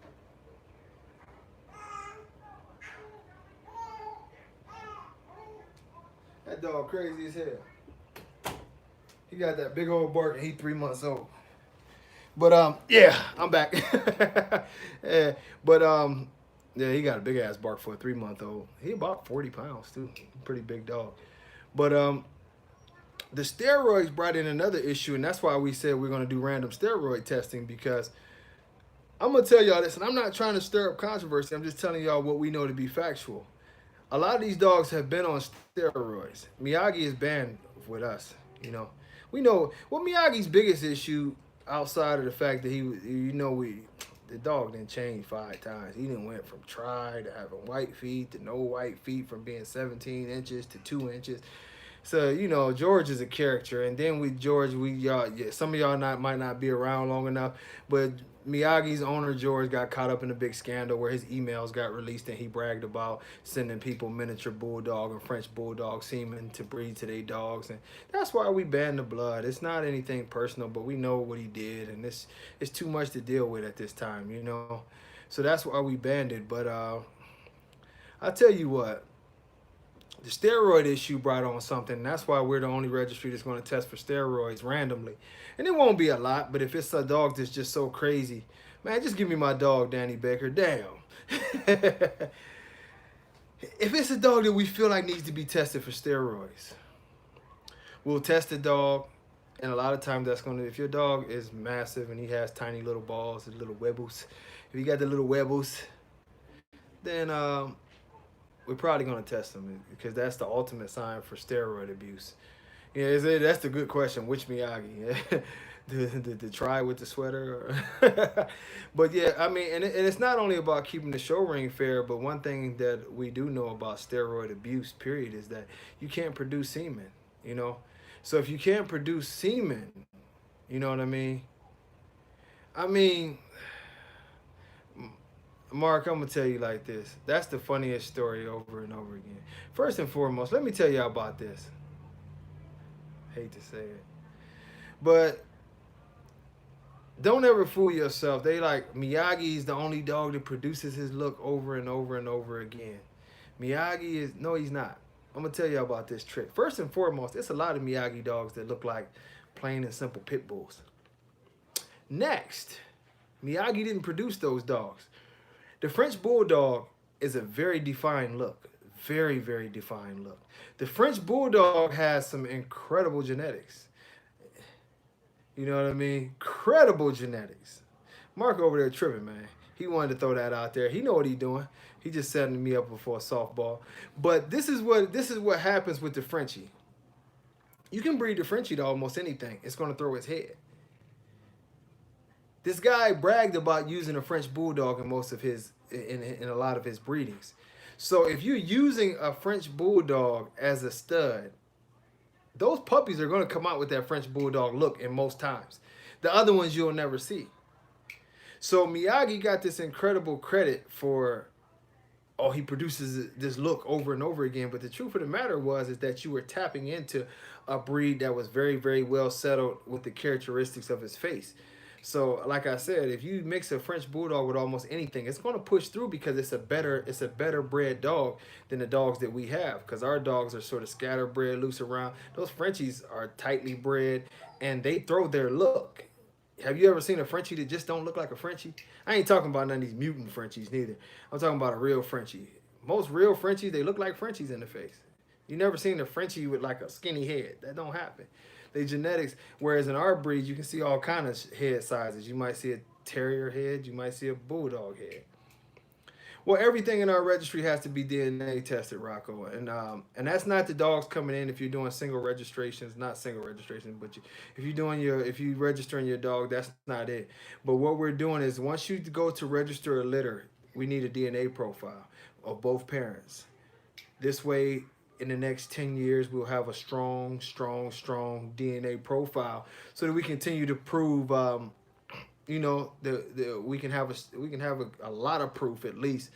That dog crazy as hell. He got that big old bark and he 3 months old. But yeah, I'm back. Yeah, but yeah, he got a big ass bark for a 3-month-old. He about 40 pounds too. Pretty big dog. But the steroids brought in another issue, and that's why we said we're gonna do random steroid testing, because I'm gonna tell y'all this, and I'm not trying to stir up controversy. I'm just telling y'all what we know to be factual. A lot of these dogs have been on steroids. Miyagi is banned with us, you know. We know what Miyagi's biggest issue, outside of the fact that the dog didn't change 5 times. He didn't went from try to having white feet to no white feet, from being 17 inches to 2 inches. So, you know, George is a character. And then with George, some of y'all might not be around long enough, but Miyagi's owner, George, got caught up in a big scandal where his emails got released and he bragged about sending people miniature bulldog and French bulldog semen to breed to their dogs. And that's why we banned the blood. It's not anything personal, but we know what he did, and it's too much to deal with at this time, you know. So that's why we banned it. But I'll tell you what. The steroid issue brought on something, and that's why we're the only registry that's going to test for steroids randomly. And it won't be a lot, but if it's a dog that's just so crazy, man, just give me my dog, Danny Baker. Damn. If it's a dog that we feel like needs to be tested for steroids, we'll test the dog, and a lot of times that's going to, if your dog is massive and he has tiny little balls and little webbles, if you got the little webbles, then we're probably going to test them, because that's the ultimate sign for steroid abuse. Yeah, that's the good question. Which Miyagi? the try with the sweater? But yeah, I mean, and it's not only about keeping the show ring fair, but one thing that we do know about steroid abuse, period, is that you can't produce semen, you know? So if you can't produce semen, you know what I mean? Mark, I'm going to tell you like this. That's the funniest story over and over again. First and foremost, let me tell you about this. Hate to say it. But don't ever fool yourself. They like, Miyagi's the only dog that produces his look over and over and over again. Miyagi is, no, he's not. I'm gonna tell you about this trick. First and foremost, it's a lot of Miyagi dogs that look like plain and simple pit bulls. Next, Miyagi didn't produce those dogs. The French Bulldog is a very defined look. Very, very defined look. The French Bulldog has some incredible genetics. You know what I mean? Incredible genetics. Mark over there tripping, man. He wanted to throw that out there. He know what he doing. He just setting me up before a softball. But this is what happens with the Frenchie. You can breed the Frenchie to almost anything. It's going to throw its head. This guy bragged about using a French Bulldog in most of his in a lot of his breedings. So if you're using a French Bulldog as a stud, those puppies are going to come out with that French Bulldog look in most times. The other ones you'll never see. So Miyagi got this incredible credit for, oh, he produces this look over and over again. But the truth of the matter is that you were tapping into a breed that was very, very well settled with the characteristics of his face. So, like I said, if you mix a French Bulldog with almost anything, it's going to push through because it's a better bred dog than the dogs that we have. Because our dogs are sort of scatterbred, loose around. Those Frenchies are tightly bred, and they throw their look. Have you ever seen a Frenchie that just don't look like a Frenchie? I ain't talking about none of these mutant Frenchies neither. I'm talking about a real Frenchie. Most real Frenchies, they look like Frenchies in the face. You never seen a Frenchie with like a skinny head. That don't happen. They genetics. Whereas in our breed, you can see all kind of head sizes. You might see a terrier head. You might see a bulldog head. Well, everything in our registry has to be DNA tested, Rocco, and that's not the dogs coming in if you're doing single registrations, not single registrations, but if you registering your dog, that's not it. But what we're doing is once you go to register a litter, we need a DNA profile of both parents. This way, in the next 10 years, we'll have a strong, strong, strong DNA profile so that we continue to prove we can have a lot of proof at least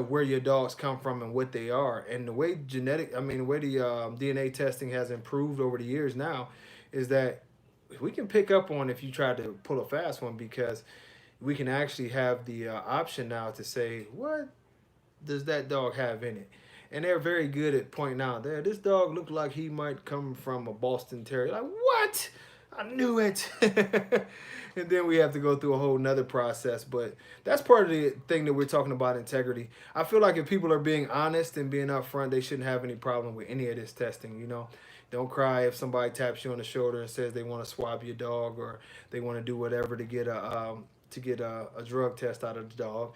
where your dogs come from and what they are. And the way the DNA testing has improved over the years now is that we can pick up on if you try to pull a fast one, because we can actually have the option now to say, what does that dog have in it? And they're very good at pointing out there, this dog looked like he might come from a Boston Terrier. Like, what? I knew it. And then we have to go through a whole nother process. But that's part of the thing that we're talking about, integrity. I feel like if people are being honest and being upfront, they shouldn't have any problem with any of this testing, you know. Don't cry if somebody taps you on the shoulder and says they want to swab your dog, or they want to do whatever to get a drug test out of the dog.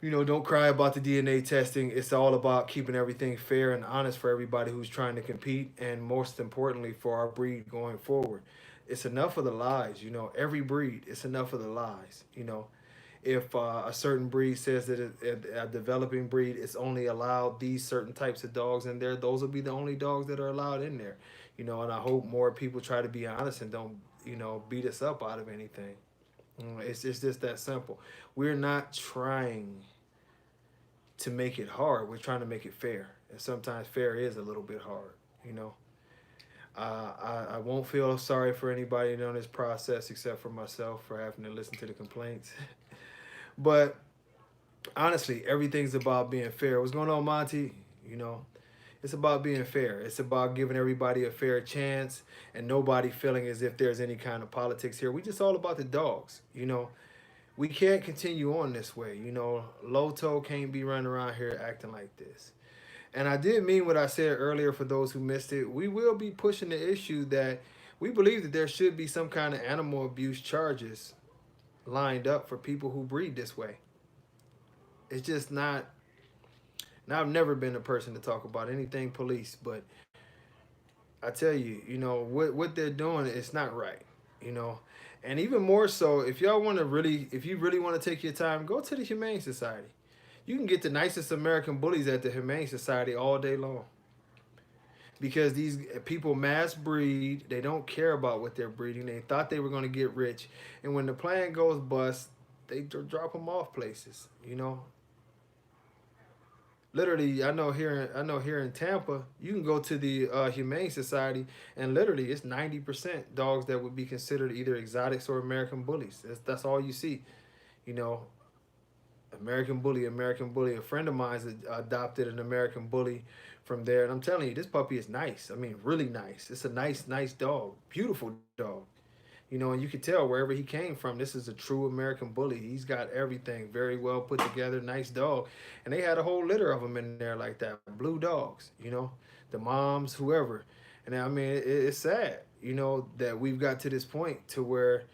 You know, don't cry about the DNA testing. It's all about keeping everything fair and honest for everybody who's trying to compete, and most importantly, for our breed going forward. It's enough of the lies, you know. Every breed, it's enough of the lies, you know. If a certain breed says that a developing breed is only allowed these certain types of dogs in there, those will be the only dogs that are allowed in there, you know. And I hope more people try to be honest and don't, you know, beat us up out of anything. It's just that simple. We're not trying to make it hard. We're trying to make it fair. And sometimes fair is a little bit hard, you know. I won't feel sorry for anybody in this process except for myself for having to listen to the complaints. But honestly, everything's about being fair. What's going on, Monty? You know, it's about being fair. It's about giving everybody a fair chance and nobody feeling as if there's any kind of politics here. We just all about the dogs, you know. We can't continue on this way. You know, Loto can't be running around here acting like this. And I did mean what I said earlier for those who missed it. We will be pushing the issue that we believe that there should be some kind of animal abuse charges lined up for people who breed this way. It's just not. Now, I've never been a person to talk about anything police, but I tell you, you know, what they're doing is not right, you know. And even more so, if y'all want to really, if you really want to take your time, go to the Humane Society. You can get the nicest American bullies at the Humane Society all day long. Because these people mass breed, they don't care about what they're breeding. They thought they were going to get rich. And when the plan goes bust, they drop them off places, you know. Literally, I know here in Tampa, you can go to the Humane Society, and literally it's 90% dogs that would be considered either exotics or American bullies. That's all you see, you know. American Bully, American Bully. A friend of mine adopted an American Bully from there, and I'm telling you, this puppy is nice. I mean, really nice. It's a nice, nice dog, beautiful dog. You know, and you can tell wherever he came from, this is a true American Bully. He's got everything very well put together, nice dog. And they had a whole litter of them in there like that, blue dogs, you know, the moms, whoever. And I mean, it's sad, you know, that we've got to this point to where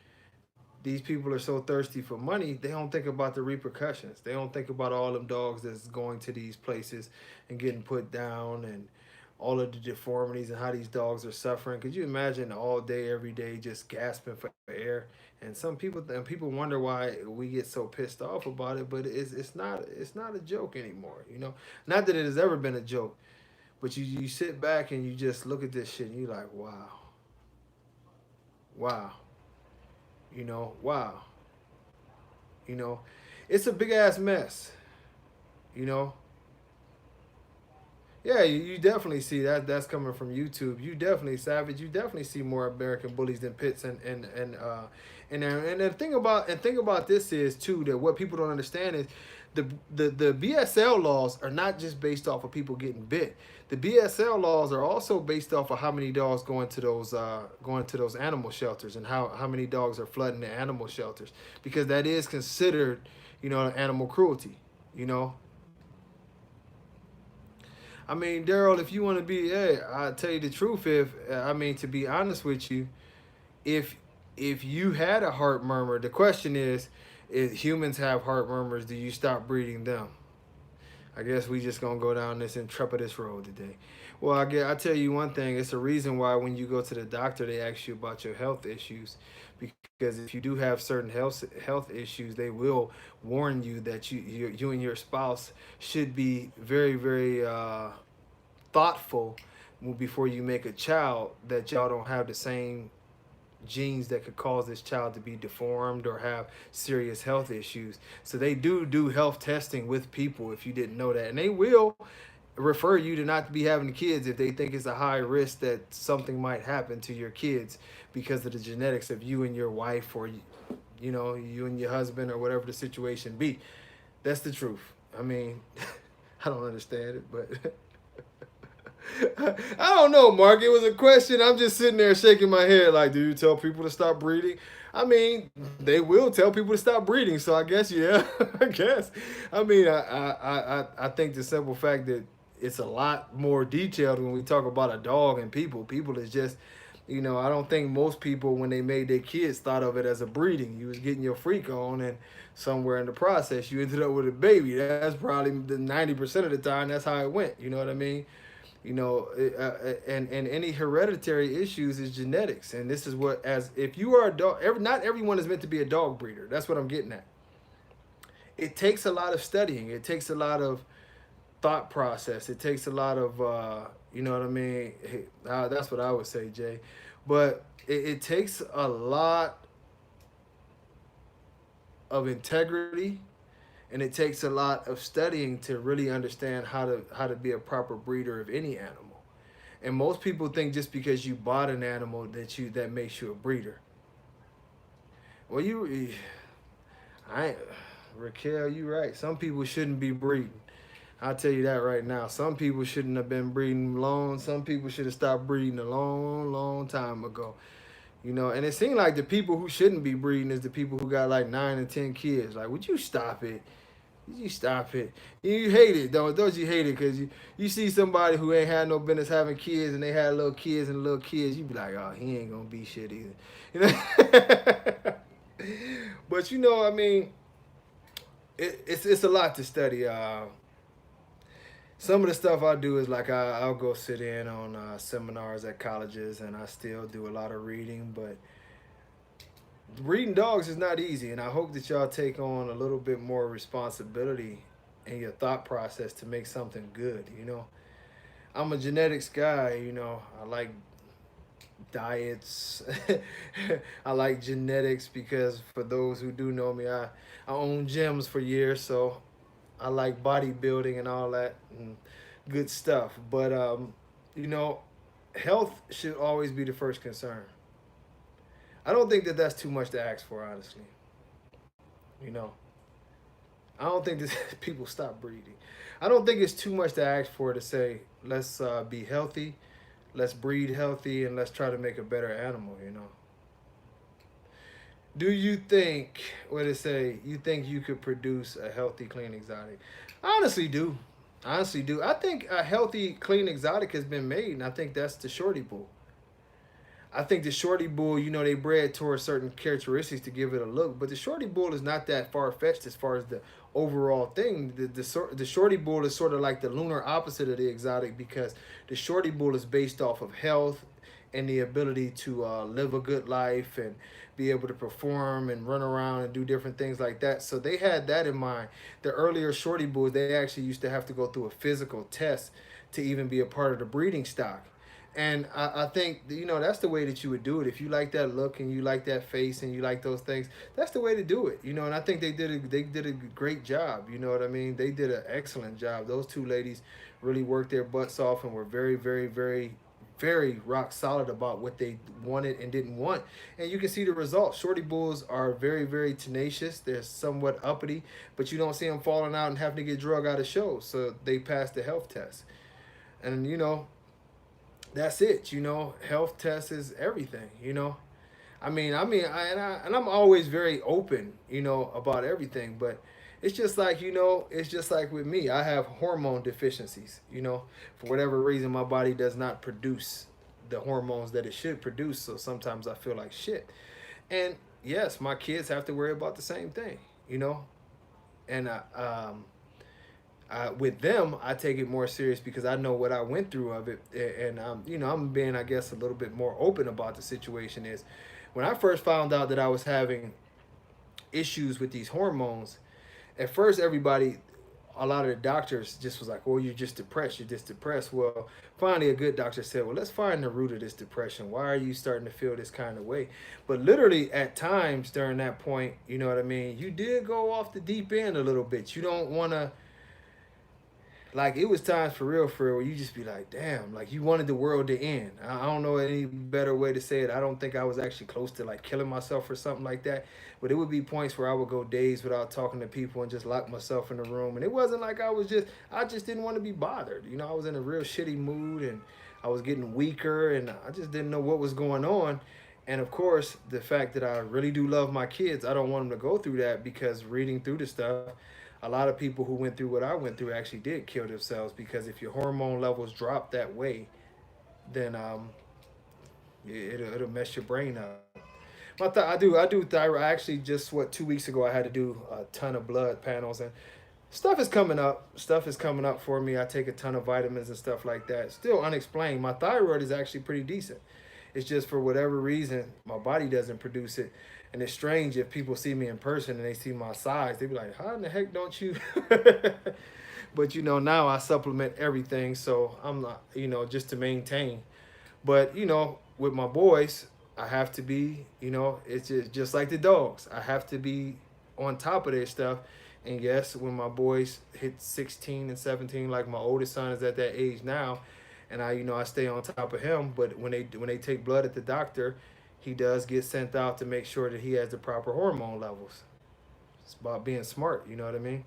these people are so thirsty for money, they don't think about the repercussions. They don't think about all them dogs that's going to these places and getting put down, and all of the deformities and how these dogs are suffering. Could you imagine all day, every day, just gasping for air? And people wonder why we get so pissed off about it, but it's not a joke anymore. You know, not that it has ever been a joke, but you sit back and you just look at this shit and you're like, wow, wow, wow, you know, it's a big ass mess. You know, yeah, you definitely see that. That's coming from YouTube. You definitely Savage. You definitely see more American Bullies than Pits, and the thing about this is too that what people don't understand is the BSL laws are not just based off of people getting bit. The BSL laws are also based off of how many dogs going to those animal shelters, and how many dogs are flooding the animal shelters, because that is considered, animal cruelty. You know, I mean, Daryl, if you want to be, hey, I'll tell you the truth. To be honest with you, if if you had a heart murmur, the question is, if humans have heart murmurs, do you stop breeding them? I guess we just gonna go down this intrepidous road today. Well, I tell you one thing. It's a reason why when you go to the doctor, they ask you about your health issues, because if you do have certain health issues, they will warn you that you and your spouse should be very very thoughtful before you make a child, that y'all don't have the same genes that could cause this child to be deformed or have serious health issues. So they do health testing with people, if you didn't know that. And they will refer you to not be having kids if they think it's a high risk that something might happen to your kids because of the genetics of you and your wife, or you and your husband, or whatever the situation be. That's the truth. I mean, I don't understand it, but I don't know, Mark. It was a question. I'm just sitting there shaking my head like, do you tell people to stop breeding? I mean, they will tell people to stop breeding. So I guess, yeah, I guess. I mean, I think the simple fact that it's a lot more detailed when we talk about a dog and people. People is just, I don't think most people, when they made their kids, thought of it as a breeding. You was getting your freak on, and somewhere in the process, you ended up with a baby. That's probably the 90% of the time. That's how it went. You know what I mean? And any hereditary issues is genetics. And this is what, as if you are a dog, not everyone is meant to be a dog breeder. That's what I'm getting at. It takes a lot of studying. It takes a lot of thought process. It takes a lot of, you know what I mean? That's what I would say, Jay. But it takes a lot of integrity, and it takes a lot of studying to really understand how to be a proper breeder of any animal. And most people think just because you bought an animal that makes you a breeder. Well, Raquel, you right. Some people shouldn't be breeding. I'll tell you that right now. Some people shouldn't have been breeding long. Some people should have stopped breeding a long, long time ago. And it seemed like the people who shouldn't be breeding is the people who got like 9 and 10 kids. Like, would you stop it? You stop it. You hate it, don't you hate it? Because you see somebody who ain't had no business having kids, and they had little kids and little kids, you be like, oh, he ain't going to be shit either. But, I mean, it's a lot to study. Some of the stuff I do is like I'll go sit in on seminars at colleges, and I still do a lot of reading, but breeding dogs is not easy, and I hope that y'all take on a little bit more responsibility in your thought process to make something good. I'm a genetics guy. I like diets. I like genetics because, for those who do know me, I own gyms for years, so I like bodybuilding and all that and good stuff. But health should always be the first concern. I don't think that that's too much to ask for, honestly. You know, I don't think this people stop breeding. I don't think it's too much to ask for to say let's be healthy, let's breed healthy, and let's try to make a better animal. You know. Do you think what it say? You think you could produce a healthy, clean exotic? I honestly do. I honestly do. I think a healthy, clean exotic has been made, and I think that's the shorty bull. I think the shorty bull, you know, they bred towards certain characteristics to give it a look, but the shorty bull is not that far fetched as far as the overall thing. The shorty bull is sort of like the lunar opposite of the exotic because the shorty bull is based off of health and the ability to live a good life and be able to perform and run around and do different things like that. So they had that in mind. The earlier shorty bulls, they actually used to have to go through a physical test to even be a part of the breeding stock. And I think you know that's the way that you would do it if you like that look and you like that face and you like those things. That's the way to do it, you know. And I think they did a great job. You know what I mean? They did an excellent job. Those two ladies really worked their butts off and were very, very, very, very rock solid about what they wanted and didn't want. And you can see the results. Shorty bulls are very, very tenacious. They're somewhat uppity, but you don't see them falling out and having to get drug out of shows. So they passed the health test. And you know, that's it. You know, health test is everything. You know, and I'm always very open. You know, about everything. But it's just like you know, it's just like with me. I have hormone deficiencies. You know, for whatever reason, my body does not produce the hormones that it should produce. So sometimes I feel like shit. And yes, my kids have to worry about the same thing. You know, and with them, I take it more serious because I know what I went through of it, and you know, I'm being, I guess, a little bit more open about the situation. Is when I first found out that I was having issues with these hormones. At first, everybody, a lot of the doctors just was like, "Oh, you're just depressed. You're just depressed." Well, finally, a good doctor said, "Well, let's find the root of this depression. Why are you starting to feel this kind of way?" But literally, at times during that point, you know what I mean. You did go off the deep end a little bit. You don't want to like it was times for real where you just be like damn like you wanted the world to end. I don't know any better way to say it. I don't think I was actually close to like killing myself or something like that, but it would be points where I would go days without talking to people and just lock myself in the room. And it wasn't like I just didn't want to be bothered. You know, I was in a real shitty mood and I was getting weaker and I just didn't know what was going on. And of course, the fact that I really do love my kids, I don't want them to go through that because reading through the stuff, a lot of people who went through what I went through actually did kill themselves because if your hormone levels drop that way, then it'll mess your brain up. I do thyroid. Actually, just what 2 weeks ago I had to do a ton of blood panels and stuff is coming up. Stuff is coming up for me. I take a ton of vitamins and stuff like that. Still unexplained. My thyroid is actually pretty decent. It's just for whatever reason my body doesn't produce it. And it's strange if people see me in person and they see my size, they be like, "How in the heck don't you?" But you know, now I supplement everything, so I'm not, you know, just to maintain. But you know, with my boys, I have to be, you know, it's just like the dogs. I have to be on top of their stuff. And yes, when my boys hit 16 and 17, like my oldest son is at that age now, and I, you know, I stay on top of him. But when they take blood at the doctor, he does get sent out to make sure that he has the proper hormone levels. It's about being smart, you know what I mean?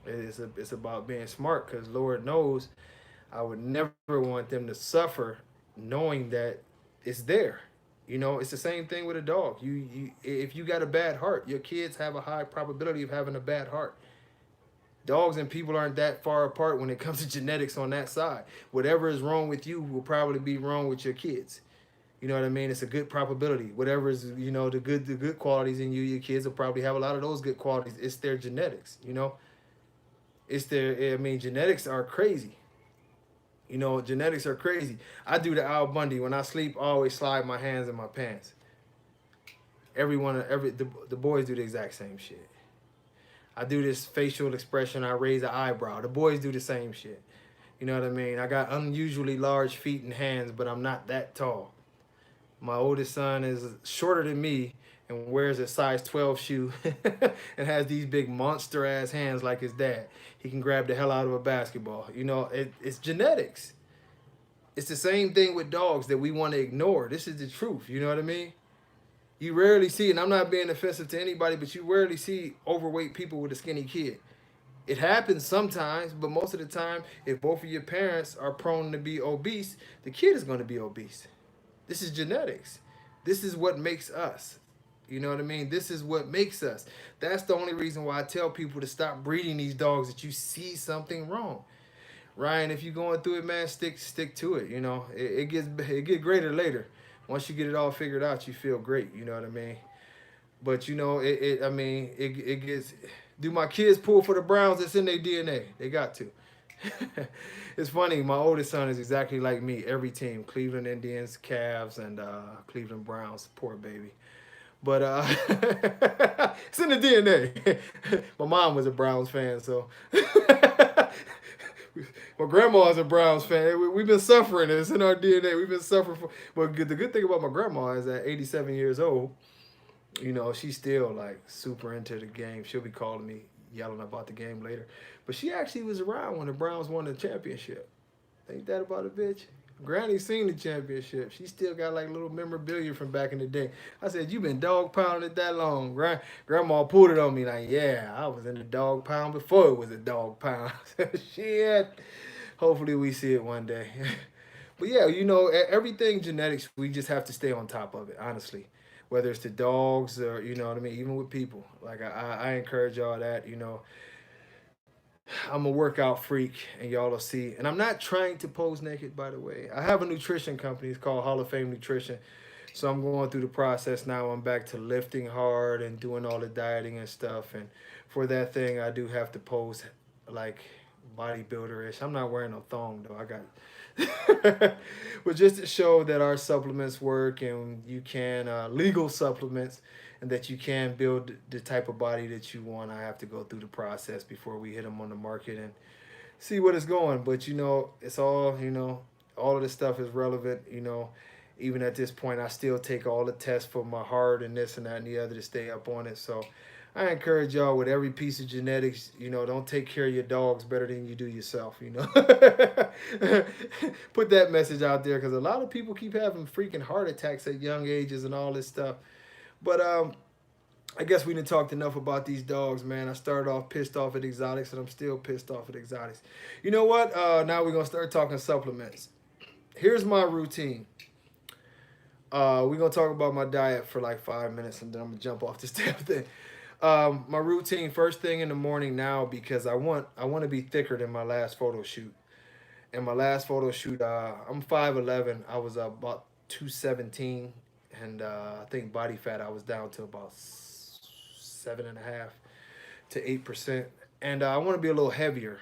It's about being smart because Lord knows I would never want them to suffer knowing that it's there. You know, it's the same thing with a dog. You if you got a bad heart, your kids have a high probability of having a bad heart. Dogs and people aren't that far apart when it comes to genetics on that side. Whatever is wrong with you will probably be wrong with your kids. You know what I mean? It's a good probability. Whatever is, you know, the good qualities in you, your kids will probably have a lot of those good qualities. It's their genetics, you know? It's their, I mean, genetics are crazy. You know, genetics are crazy. I do the Al Bundy. When I sleep, I always slide my hands in my pants. The boys do the exact same shit. I do this facial expression. I raise an eyebrow. The boys do the same shit. You know what I mean? I got unusually large feet and hands, but I'm not that tall. My oldest son is shorter than me and wears a size 12 shoe and has these big monster ass hands like his dad. He can grab the hell out of a basketball. You know, it's genetics. It's the same thing with dogs that we want to ignore. This is the truth. You know what I mean? You rarely see, and I'm not being offensive to anybody, but you rarely see overweight people with a skinny kid. It happens sometimes, but most of the time, if both of your parents are prone to be obese, the kid is going to be obese. This is genetics. This is what makes us. You know what I mean? This is what makes us. That's the only reason why I tell people to stop breeding these dogs that you see something wrong. Ryan, if you're going through it, man, stick to it. You know, it get greater later. Once you get it all figured out, you feel great. You know what I mean? But you know, it gets. Do my kids pull for the Browns? It's in their DNA. They got to. It's funny. My oldest son is exactly like me. Every team: Cleveland Indians, Cavs, and Cleveland Browns. Poor baby. But it's in the DNA. My mom was a Browns fan, so my grandma is a Browns fan. We've been suffering. It's in our DNA. We've been suffering for. But the good thing about my grandma is at 87 years old, you know, she's still like super into the game. She'll be calling me, yelling about the game later. But she actually was around when the Browns won the championship. Ain't that about a bitch? Granny seen the championship. She still got like little memorabilia from back in the day. I said, "You been dog pounding it that long?" Grandma pulled it on me like, "Yeah, I was in the dog pound before it was a dog pound." Shit. Hopefully we see it one day. But yeah, you know, everything genetics, we just have to stay on top of it, honestly. Whether it's the dogs or, you know what I mean, even with people. Like, I encourage y'all that, you know, I'm a workout freak, and y'all will see. And I'm not trying to pose naked, by the way. I have a nutrition company. It's called Hall of Fame Nutrition. So I'm going through the process now. I'm back to lifting hard and doing all the dieting and stuff. And for that thing, I do have to pose like bodybuilder-ish. I'm not wearing no thong though. I got, but just to show that our supplements work, and you can legal supplements, and that you can build the type of body that you want. I have to go through the process before we hit them on the market and see what it's going. But you know, it's all, you know, all of this stuff is relevant. You know, even at this point, I still take all the tests for my heart and this and that and the other to stay up on it. So I encourage y'all with every piece of genetics, you know, don't take care of your dogs better than you do yourself, you know. Put that message out there, because a lot of people keep having freaking heart attacks at young ages and all this stuff. But I guess we didn't talk enough about these dogs, man. I started off pissed off at exotics, and I'm still pissed off at exotics. You know what? Now we're gonna start talking supplements. Here's my routine. We're gonna talk about my diet for like 5 minutes, and then I'm gonna jump off this damn thing. My routine first thing in the morning now, because I want to be thicker than my last photo shoot. And my last photo shoot, I'm 5'11". I was about 217, and I think body fat I was down to about 7.5 to 8%. And I want to be a little heavier.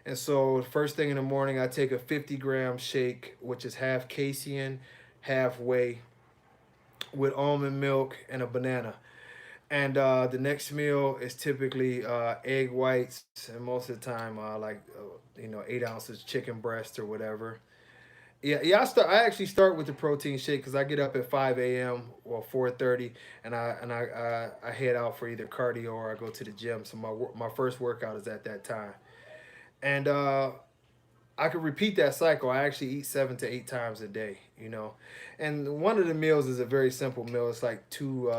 And so first thing in the morning, I take a 50-gram shake, which is half casein, half whey, with almond milk and a banana. And the next meal is typically egg whites, and most of the time, like 8 ounces chicken breast or whatever. Yeah, yeah. I actually start with the protein shake because I get up at 5 a.m. or 4:30, and I head out for either cardio or I go to the gym. So my first workout is at that time, and I could repeat that cycle. I actually eat 7 to 8 times a day, you know. And one of the meals is a very simple meal. It's like two,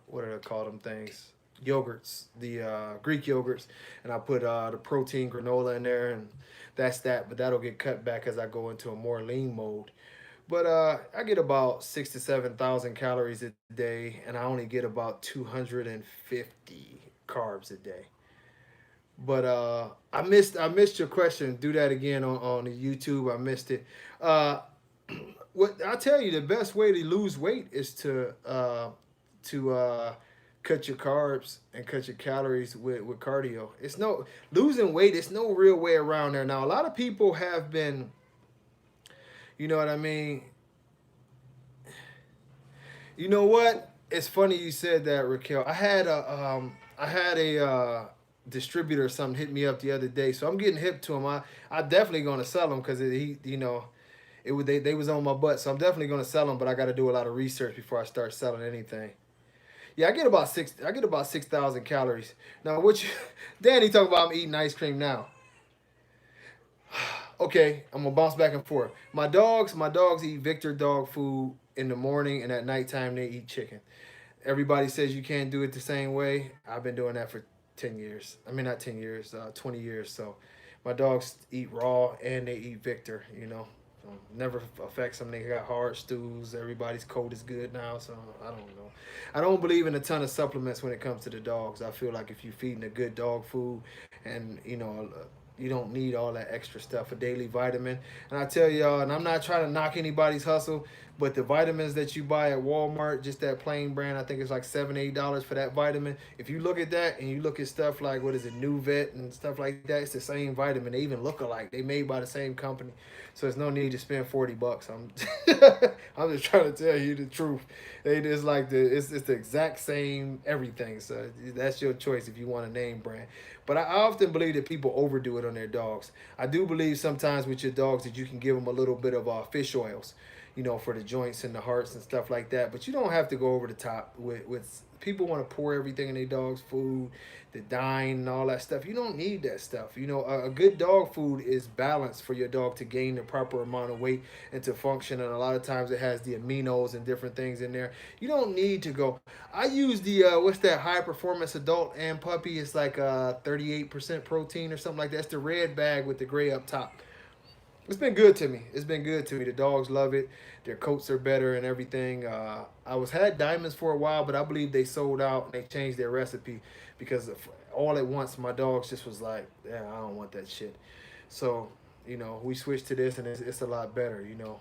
what do they call them things? Yogurts, the Greek yogurts. And I put the protein granola in there, and that's that. But that'll get cut back as I go into a more lean mode. But I get about 6 to 7 thousand calories a day, and I only get about 250 carbs a day. But I missed your question. Do that again on the YouTube. I missed it. Uh, what I tell you, the best way to lose weight is to cut your carbs and cut your calories with cardio. It's no losing weight. It's no real way around there. Now a lot of people have been, you know what I mean. You know what? It's funny you said that, Raquel. I had a distributor or something hit me up the other day, so I'm getting hip to him. I definitely gonna sell them because he, you know, it would they was on my butt, so I'm definitely gonna sell them. But I got to do a lot of research before I start selling anything. Yeah, I get about 6,000 calories. Now, what you, Danny talking about? I'm eating ice cream now. Okay, I'm gonna bounce back and forth. My dogs eat Victor dog food in the morning, and at nighttime they eat chicken. Everybody says you can't do it the same way. I've been doing that for 10 years. I mean, not 10 years, 20 years. So my dogs eat raw and they eat Victor, you know. So never affects them. They got hard stools. Everybody's coat is good now. So I don't know. I don't believe in a ton of supplements when it comes to the dogs. I feel like if you're feeding a good dog food and, you know, you don't need all that extra stuff, a daily vitamin. And I tell y'all, and I'm not trying to knock anybody's hustle, but the vitamins that you buy at Walmart, just that plain brand, I think it's like $7, $8 for that vitamin. If you look at that and you look at stuff like what is it, New Vet and stuff like that, it's the same vitamin. They even look alike. They made by the same company, so there's no need to spend $40. I'm I'm just trying to tell you the truth. They just like it's the exact same everything. So that's your choice if you want a name brand. But I often believe that people overdo it on their dogs. I do believe sometimes with your dogs that you can give them a little bit of fish oils, you know, for the joints and the hearts and stuff like that. But you don't have to go over the top with people want to pour everything in their dog's food, the dine and all that stuff. You don't need that stuff. You know, a good dog food is balanced for your dog to gain the proper amount of weight and to function. And a lot of times it has the aminos and different things in there. You don't need to go. I use the what's that high performance adult and puppy? It's like 38% protein or something like that. It's the red bag with the gray up top. It's been good to me. It's been good to me. The dogs love it. Their coats are better and everything. I was had diamonds for a while, but I believe they sold out and they changed their recipe because all at once my dogs just was like, yeah, I don't want that shit. So you know we switched to this and it's a lot better. You know,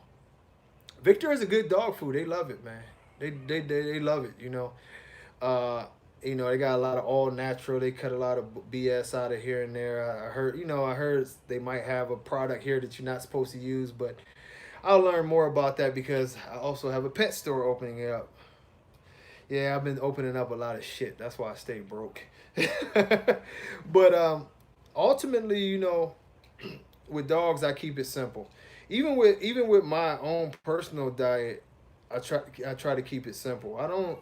Victor is a good dog food. They love it, man. They love it. Uh, you know, they got a lot of all natural. They cut a lot of BS out of here and there. I heard they might have a product here that you're not supposed to use, but I'll learn more about that because I also have a pet store opening up. Yeah, I've been opening up a lot of shit. That's why I stay broke. But ultimately, you know, with dogs, I keep it simple. Even with my own personal diet, I try to keep it simple. I don't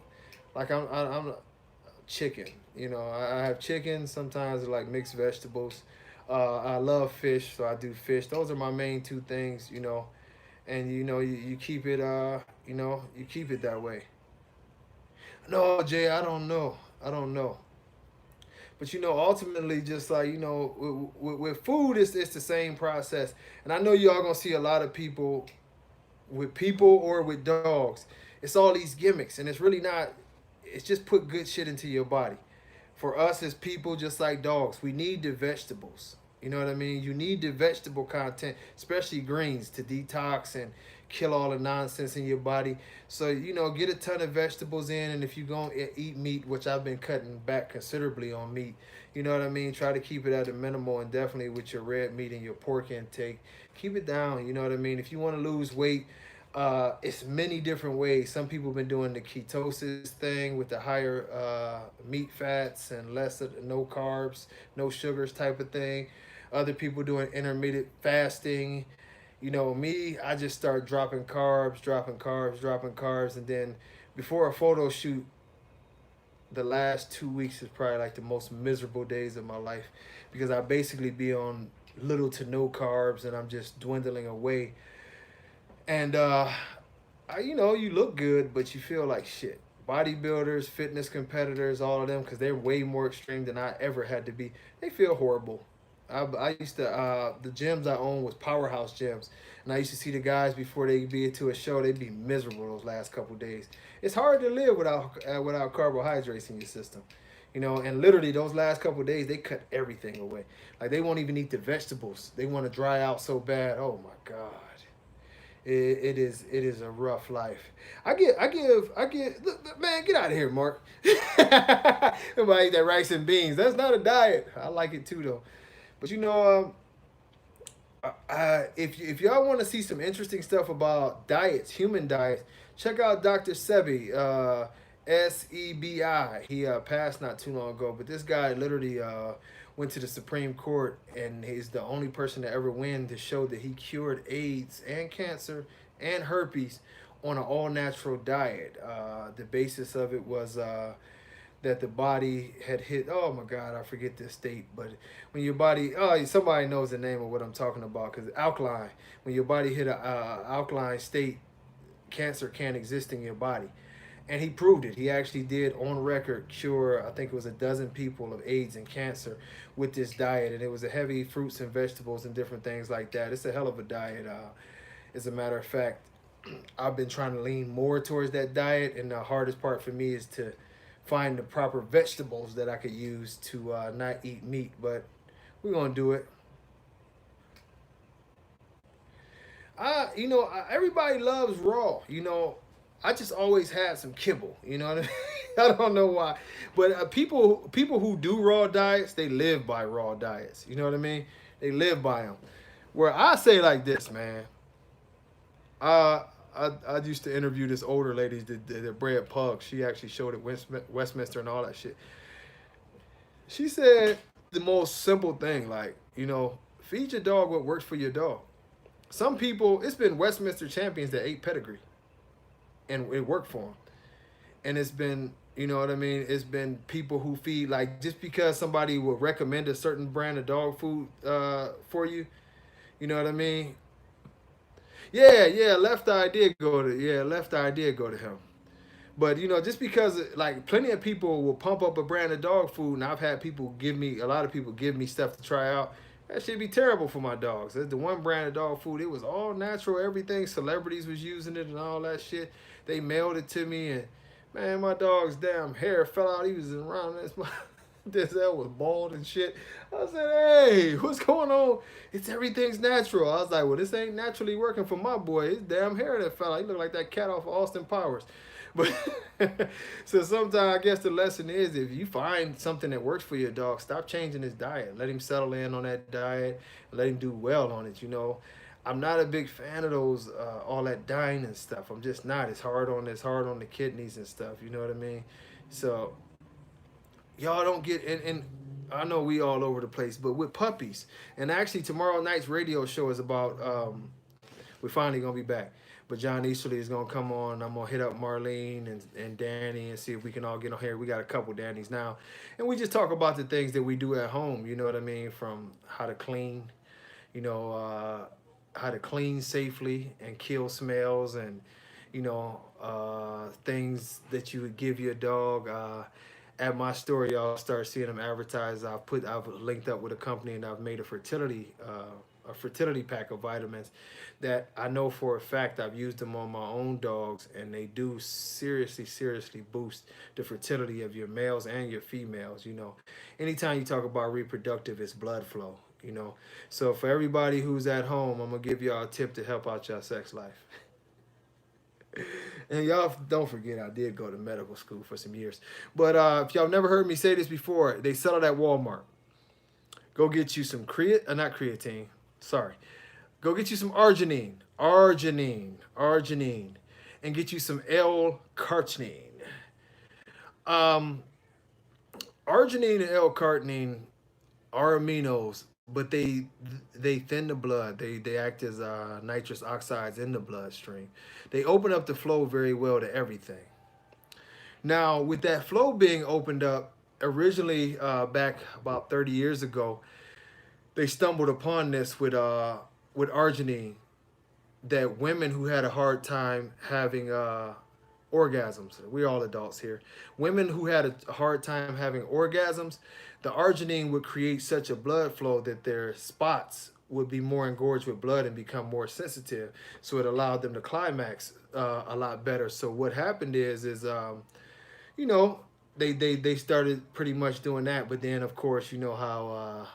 like I'm chicken. You know, I have chicken. Sometimes like mixed vegetables. I love fish, so I do fish. Those are my main two things. You know, and you know you keep it. You keep it that way. No, Jay, I don't know. I don't know. But you know, ultimately, just like you know, with food, it's the same process. And I know y'all gonna see a lot of people with people or with dogs. It's all these gimmicks, and it's really not. It's just put good shit into your body. For us as people, just like dogs, we need the vegetables. You know what I mean? You need the vegetable content, especially greens, to detox and kill all the nonsense in your body. So, you know, get a ton of vegetables in. And if you're going to eat meat, which I've been cutting back considerably on meat, you know what I mean? Try to keep it at a minimal and definitely with your red meat and your pork intake. Keep it down. You know what I mean? If you want to lose weight, it's many different ways. Some people have been doing the ketosis thing with the higher meat fats and less of no carbs, no sugars type of thing. Other people doing intermittent fasting. You know, me, I just start dropping carbs, dropping carbs, and then before a photo shoot, the last 2 weeks is probably like the most miserable days of my life because I basically be on little to no carbs and I'm just dwindling away. And you know, you look good, but you feel like shit. Bodybuilders, fitness competitors, all of them, because they're way more extreme than I ever had to be. They feel horrible. I used to the gyms I own was powerhouse gyms, and I used to see the guys before they be to a show. They'd be miserable those last couple days. It's hard to live without carbohydrates in your system, you know. And literally those last couple days, they cut everything away. Like they won't even eat the vegetables. They want to dry out so bad. Oh my god. It is a rough life. Man, get out of here, Mark. Everybody eat that rice and beans. That's not a diet. I like it too though. But you know, if y'all want to see some interesting stuff about diets, human diets, check out Dr. Sebi, Sebi. He passed not too long ago, but this guy literally went to the Supreme Court, and he's the only person to ever win to show that he cured AIDS and cancer and herpes on an all natural diet. The basis of it was that the body had hit, oh my god, I forget this state, but when your body, oh, somebody knows the name of what I'm talking about, because alkaline, when your body hit a alkaline state, cancer can't exist in your body. and he proved it. He actually did on record cure, I think it was a dozen people of AIDS and cancer with this diet, and it was a heavy fruits and vegetables and different things like that. It's a hell of a diet. As a matter of fact, I've been trying to lean more towards that diet, and the hardest part for me is to find the proper vegetables that I could use to not eat meat. But we're gonna do it. Everybody loves raw. I just always had some kibble. You know what I mean? I don't know why, but people who do raw diets, they live by raw diets. You know what I mean? They live by them. Where I say like this, man. Uh, I used to interview this older lady that bred pugs. She actually showed at Westminster and all that shit. She said the most simple thing, like, feed your dog what works for your dog. Some people, it's been Westminster champions that ate pedigree, and it worked for them. And it's been, you know what I mean? It's been people who feed, like, just because somebody will recommend a certain brand of dog food for you, you know what I mean? Yeah, Left Eye did go to him. But just because like plenty of people will pump up a brand of dog food, and I've had a lot of people give me stuff to try out. That should be terrible for my dogs. That's the one brand of dog food. It was all natural, everything. Celebrities was using it and all that shit. They mailed it to me, and man, my dog's damn hair fell out. He was around this. This hell was bald and shit. I said, "Hey, what's going on? It's everything's natural." I was like, "Well, this ain't naturally working for my boy. His damn hair that fell out. He looked like that cat off of Austin Powers." But so sometimes I guess the lesson is if you find something that works for your dog, stop changing his diet. Let him settle in on that diet. Let him do well on it. I'm not a big fan of those all that dying and stuff. I'm just not. It's hard on the kidneys and stuff. You know what I mean? So y'all don't get and I know we all over the place, but with puppies. And actually tomorrow night's radio show is about we're finally gonna be back. But John Easterly is gonna come on. I'm gonna hit up Marlene and Danny and see if we can all get on here. We got a couple Dannys now. And we just talk about the things that we do at home, you know what I mean? From how to clean, you know, how to clean safely and kill smells and, things that you would give your dog. At my store, y'all start seeing them advertised. I've linked up with a company and I've made a fertility pack of vitamins that I know for a fact I've used them on my own dogs, and they do seriously boost the fertility of your males and your females. Anytime you talk about reproductive, it's blood flow. So for everybody who's at home, I'm gonna give y'all a tip to help out your sex life. And y'all don't forget, I did go to medical school for some years. But if y'all never heard me say this before, they sell it at Walmart. Go get you some not creatine. Sorry. Go get you some arginine, and get you some L-carnitine. Um, Arginine and L-carnitine are aminos, but they thin the blood. They act as nitrous oxides in the bloodstream. They open up the flow very well to everything. Now, with that flow being opened up, originally back about 30 years ago, they stumbled upon this with arginine, that women who had a hard time having orgasms, we're all adults here, women who had a hard time having orgasms, the arginine would create such a blood flow that their spots would be more engorged with blood and become more sensitive. So it allowed them to climax a lot better. So what happened is you know, they started pretty much doing that. But then, of course, you know how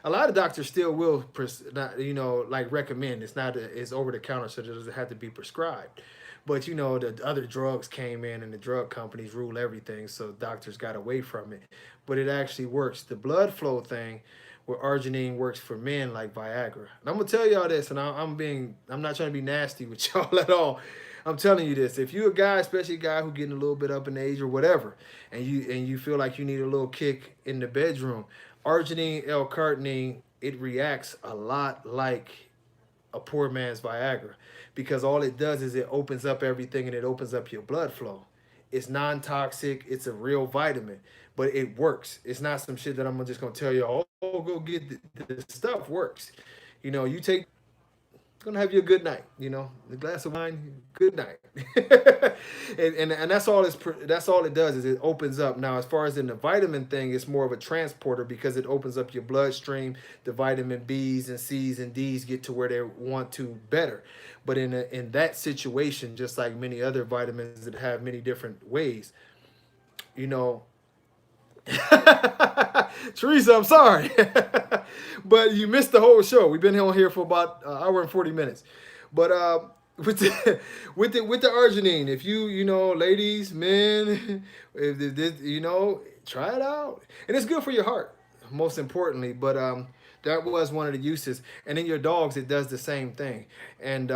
a lot of doctors still will, not, like recommend. It's over the counter, so it doesn't have to be prescribed. But the other drugs came in, and the drug companies rule everything, so doctors got away from it. But it actually works. The blood flow thing, where arginine works for men like Viagra. And I'm gonna tell y'all this, and I'm not trying to be nasty with y'all at all. I'm telling you this: if you're a guy, especially a guy who getting a little bit up in age or whatever, and you feel like you need a little kick in the bedroom, arginine, L-carnitine, it reacts a lot like a poor man's Viagra, because all it does is it opens up everything and it opens up your blood flow. It's non-toxic. It's a real vitamin, but it works. It's not some shit that I'm just gonna tell you. Oh, go get the stuff. Works. You take. gonna have you a good night. You know, a glass of wine, good night. And that's all that's all it does is it opens up. Now, as far as in the vitamin thing, it's more of a transporter because it opens up your bloodstream. The vitamin B's and C's and D's get to where they want to better. But in that situation, just like many other vitamins that have many different ways, you know, Teresa, I'm sorry, but you missed the whole show. We've been on here for about an hour and 40 minutes, but with the with the arginine, if you know, ladies, men, if this, you know, try it out, and it's good for your heart, most importantly. But that was one of the uses, and in your dogs, it does the same thing, and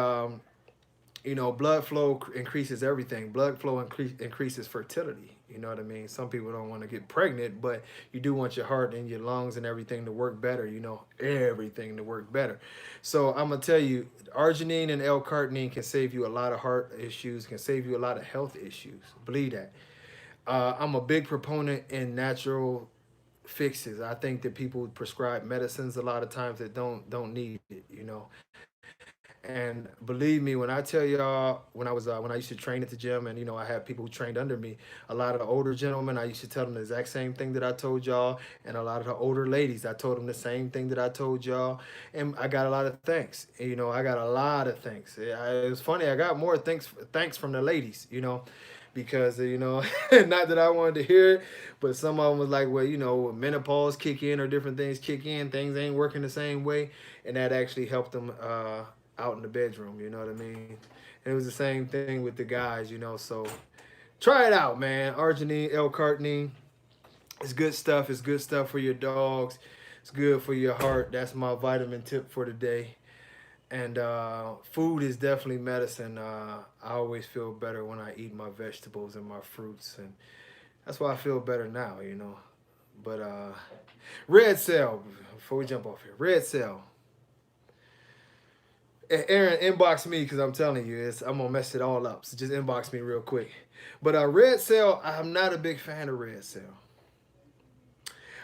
you know, blood flow increases everything. Blood flow increases fertility. You know what I mean? Some people don't want to get pregnant, but you do want your heart and your lungs and everything to work better. You know, everything to work better. So I'm gonna tell you, arginine and L-carnitine can save you a lot of heart issues, can save you a lot of health issues. Believe that. I'm a big proponent in natural fixes. I think that people prescribe medicines a lot of times that don't need it. You know, and believe me, when I tell y'all, when I used to train at the gym, and you know, I had people who trained under me. A lot of the older gentlemen, I used to tell them the exact same thing that I told y'all, and a lot of the older ladies, I told them the same thing that I told y'all, and I got a lot of thanks. You know, I got a lot of thanks. It was funny. I got more thanks from the ladies. You know, because you know, not that I wanted to hear it, but some of them was like, well, you know, menopause kick in or different things kick in, things ain't working the same way, and that actually helped them out in the bedroom. You know what I mean? And it was the same thing with the guys. You know, so try it out, man. Arginine, L-carnitine, it's good stuff. It's good stuff for your dogs. It's good for your heart. That's my vitamin tip for today. And food is definitely medicine. I always feel better when I eat my vegetables and my fruits, and that's why I feel better now, you know. But red cell, before we jump off here, red cell. Aaron, inbox me because I'm telling you, I'm gonna mess it all up. So just inbox me real quick. But red cell, I'm not a big fan of red cell.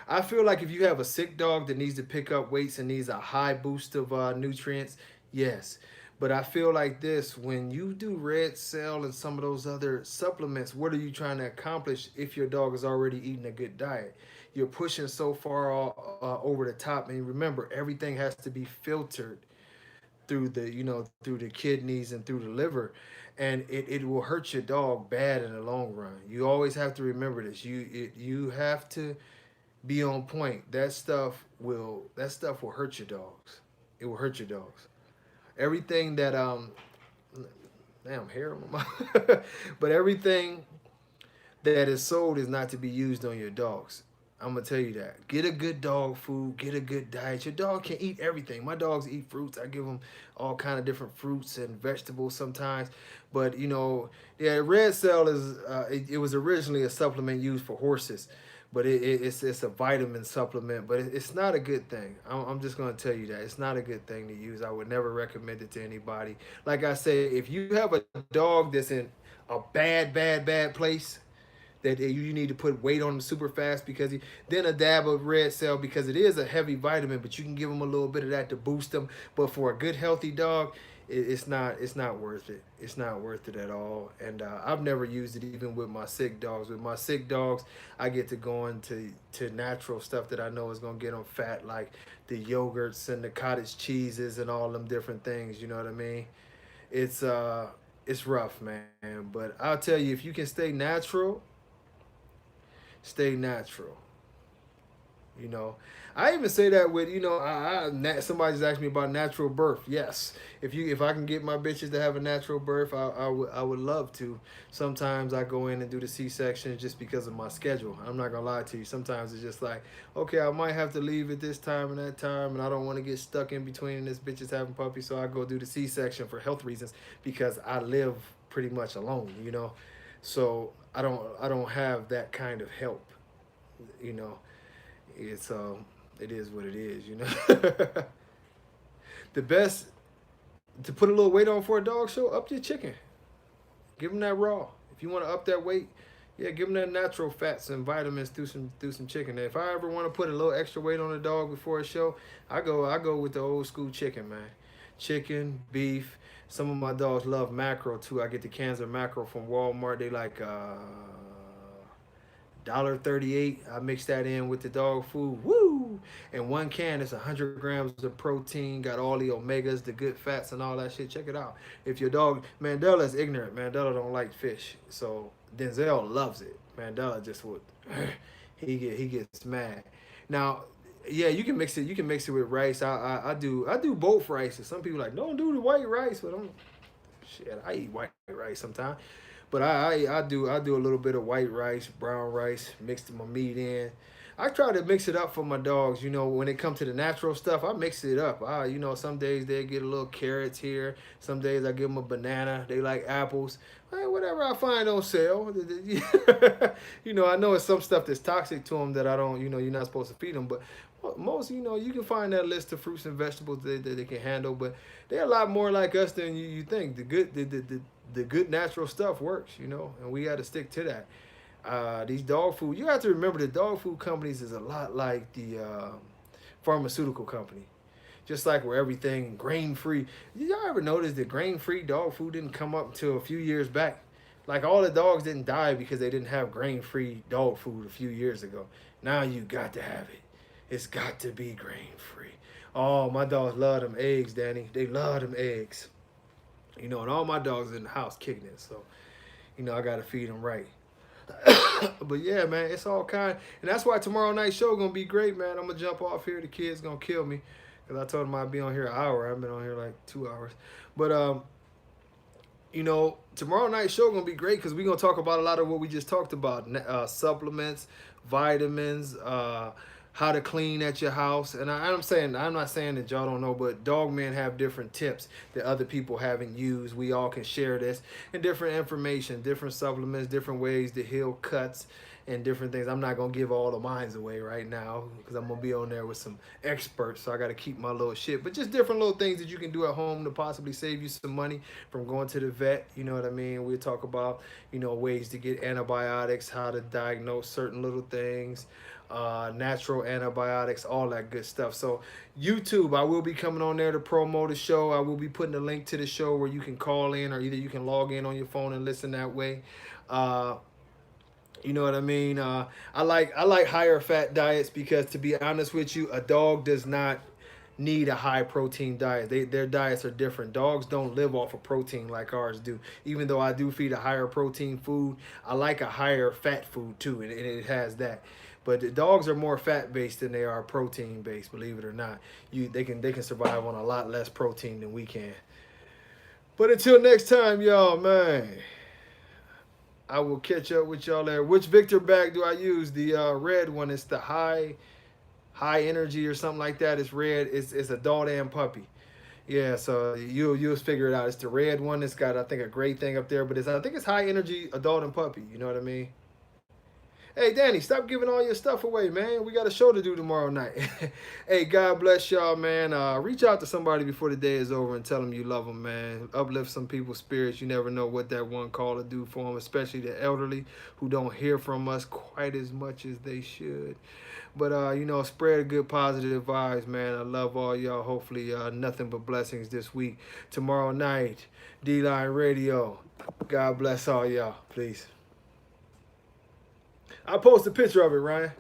I feel like if you have a sick dog that needs to pick up weights and needs a high boost of nutrients, yes. But I feel like this, when you do red cell and some of those other supplements, what are you trying to accomplish if your dog is already eating a good diet? You're pushing so far over the top. And remember, everything has to be filtered through the, you know, through the kidneys and through the liver. And it will hurt your dog bad in the long run. You always have to remember this. You have to be on point. That stuff will hurt your dogs. It will hurt your dogs. Everything that damn hair on my mouth. But everything that is sold is not to be used on your dogs. I'm gonna tell you that. Get a good dog food. Get a good diet. Your dog can eat everything. My dogs eat fruits. I give them all kind of different fruits and vegetables sometimes. But you know, yeah, red cell is. It was originally a supplement used for horses, but it's a vitamin supplement. But it's not a good thing. I'm just gonna tell you that it's not a good thing to use. I would never recommend it to anybody. Like I say, if you have a dog that's in a bad place, that you need to put weight on them super fast, because then a dab of red cell, because it is a heavy vitamin, but you can give them a little bit of that to boost them. But for a good healthy dog, it's not worth it. It's not worth it at all. And I've never used it even with my sick dogs. With my sick dogs, I get to go into natural stuff that I know is gonna get them fat, like the yogurts and the cottage cheeses and all them different things. You know what I mean? It's rough, man. But I'll tell you, if you can stay natural. You know, I even say that with, you know, somebody just asked me about natural birth. Yes, if I can get my bitches to have a natural birth, I would love to. Sometimes I go in and do the C-section just because of my schedule. I'm not gonna lie to you. Sometimes it's just like, okay, I might have to leave at this time and that time, and I don't want to get stuck in between this bitches having puppies, so I go do the C-section for health reasons, because I live pretty much alone. You know, so I don't have that kind of help. You know, it's it is what it is. You know, the best to put a little weight on for a dog show, up your chicken. Give them that raw. If you want to up that weight, yeah, give them that natural fats and vitamins through some chicken. If I ever want to put a little extra weight on a dog before a show, I go with the old school chicken, man. chicken, beef. Some of my dogs love mackerel too. I get the cans of mackerel from Walmart. They like $1.38. I mix that in with the dog food. Woo! And one can is 100 grams of protein. Got all the omegas, the good fats, and all that shit. Check it out. If your dog, Mandela's ignorant. Mandela don't like fish, so Denzel loves it. Mandela just would. He gets mad. Now, yeah, you can mix it. You can mix it with rice. I do both rices. Some people like don't do the white rice, but shit. I eat white rice sometimes. But I do a little bit of white rice, brown rice, mix my meat in. I try to mix it up for my dogs. You know, when it comes to the natural stuff, I mix it up. Some days they get a little carrots here. Some days I give them a banana. They like apples. Whatever I find on sale. I know it's some stuff that's toxic to them that I don't. You're not supposed to feed them. But most, you can find that list of fruits and vegetables that they can handle. But they're a lot more like us than you think. The good natural stuff works, and we got to stick to that. These dog food, you have to remember the dog food companies is a lot like the pharmaceutical company. Just like where everything grain free. Did y'all ever notice that grain free dog food didn't come up until a few years back? Like all the dogs didn't die because they didn't have grain free dog food a few years ago. Now you got to have it. It's got to be grain free. Oh, my dogs love them eggs, Danny. They love them eggs. And all my dogs in the house kicking it. So, I got to feed them right. But yeah, man, it's all kind. And that's why tomorrow night's show going to be great, man. I'm going to jump off here. The kids going to kill me. Because I told them I'd be on here an hour. I've been on here like 2 hours. But, tomorrow night's show going to be great because we're going to talk about a lot of what we just talked about. Supplements, vitamins, how to clean at your house. And I'm not saying that y'all don't know, but dog men have different tips that other people haven't used. We all can share this and different information, different supplements, different ways to heal cuts and different things. I'm not going to give all the mines away right now because I'm going to be on there with some experts. So I got to keep my little shit, but just different little things that you can do at home to possibly save you some money from going to the vet. You know what I mean? We'll talk about, ways to get antibiotics, how to diagnose certain little things, natural antibiotics, all that good stuff. So YouTube, I will be coming on there to promote the show. I will be putting a link to the show where you can call in, or either you can log in on your phone and listen that way. You know what I mean? I like higher fat diets because, to be honest with you, a dog does not need a high protein diet. Their diets are different. Dogs don't live off of protein like ours do. Even though I do feed a higher protein food, I like a higher fat food too, and it has that. But the dogs are more fat based than they are protein based, believe it or not. They can survive on a lot less protein than we can. But until next time, y'all, man, I will catch up with y'all there. Which Victor bag do I use? The red one. It's the high energy or something like that. It's red. It's a dog and puppy. Yeah, so you'll figure it out. It's the red one. It's got, I think, a gray thing up there, but I think it's high energy adult and puppy. You know what I mean? Hey, Danny, stop giving all your stuff away, man. We got a show to do tomorrow night. Hey, God bless y'all, man. Reach out to somebody before the day is over and tell them you love them, man. Uplift some people's spirits. You never know what that one call to do for them, especially the elderly who don't hear from us quite as much as they should. But, spread good positive vibes, man. I love all y'all. Hopefully, nothing but blessings this week. Tomorrow night, D-Line Radio. God bless all y'all. Please. I'll post a picture of it, Ryan.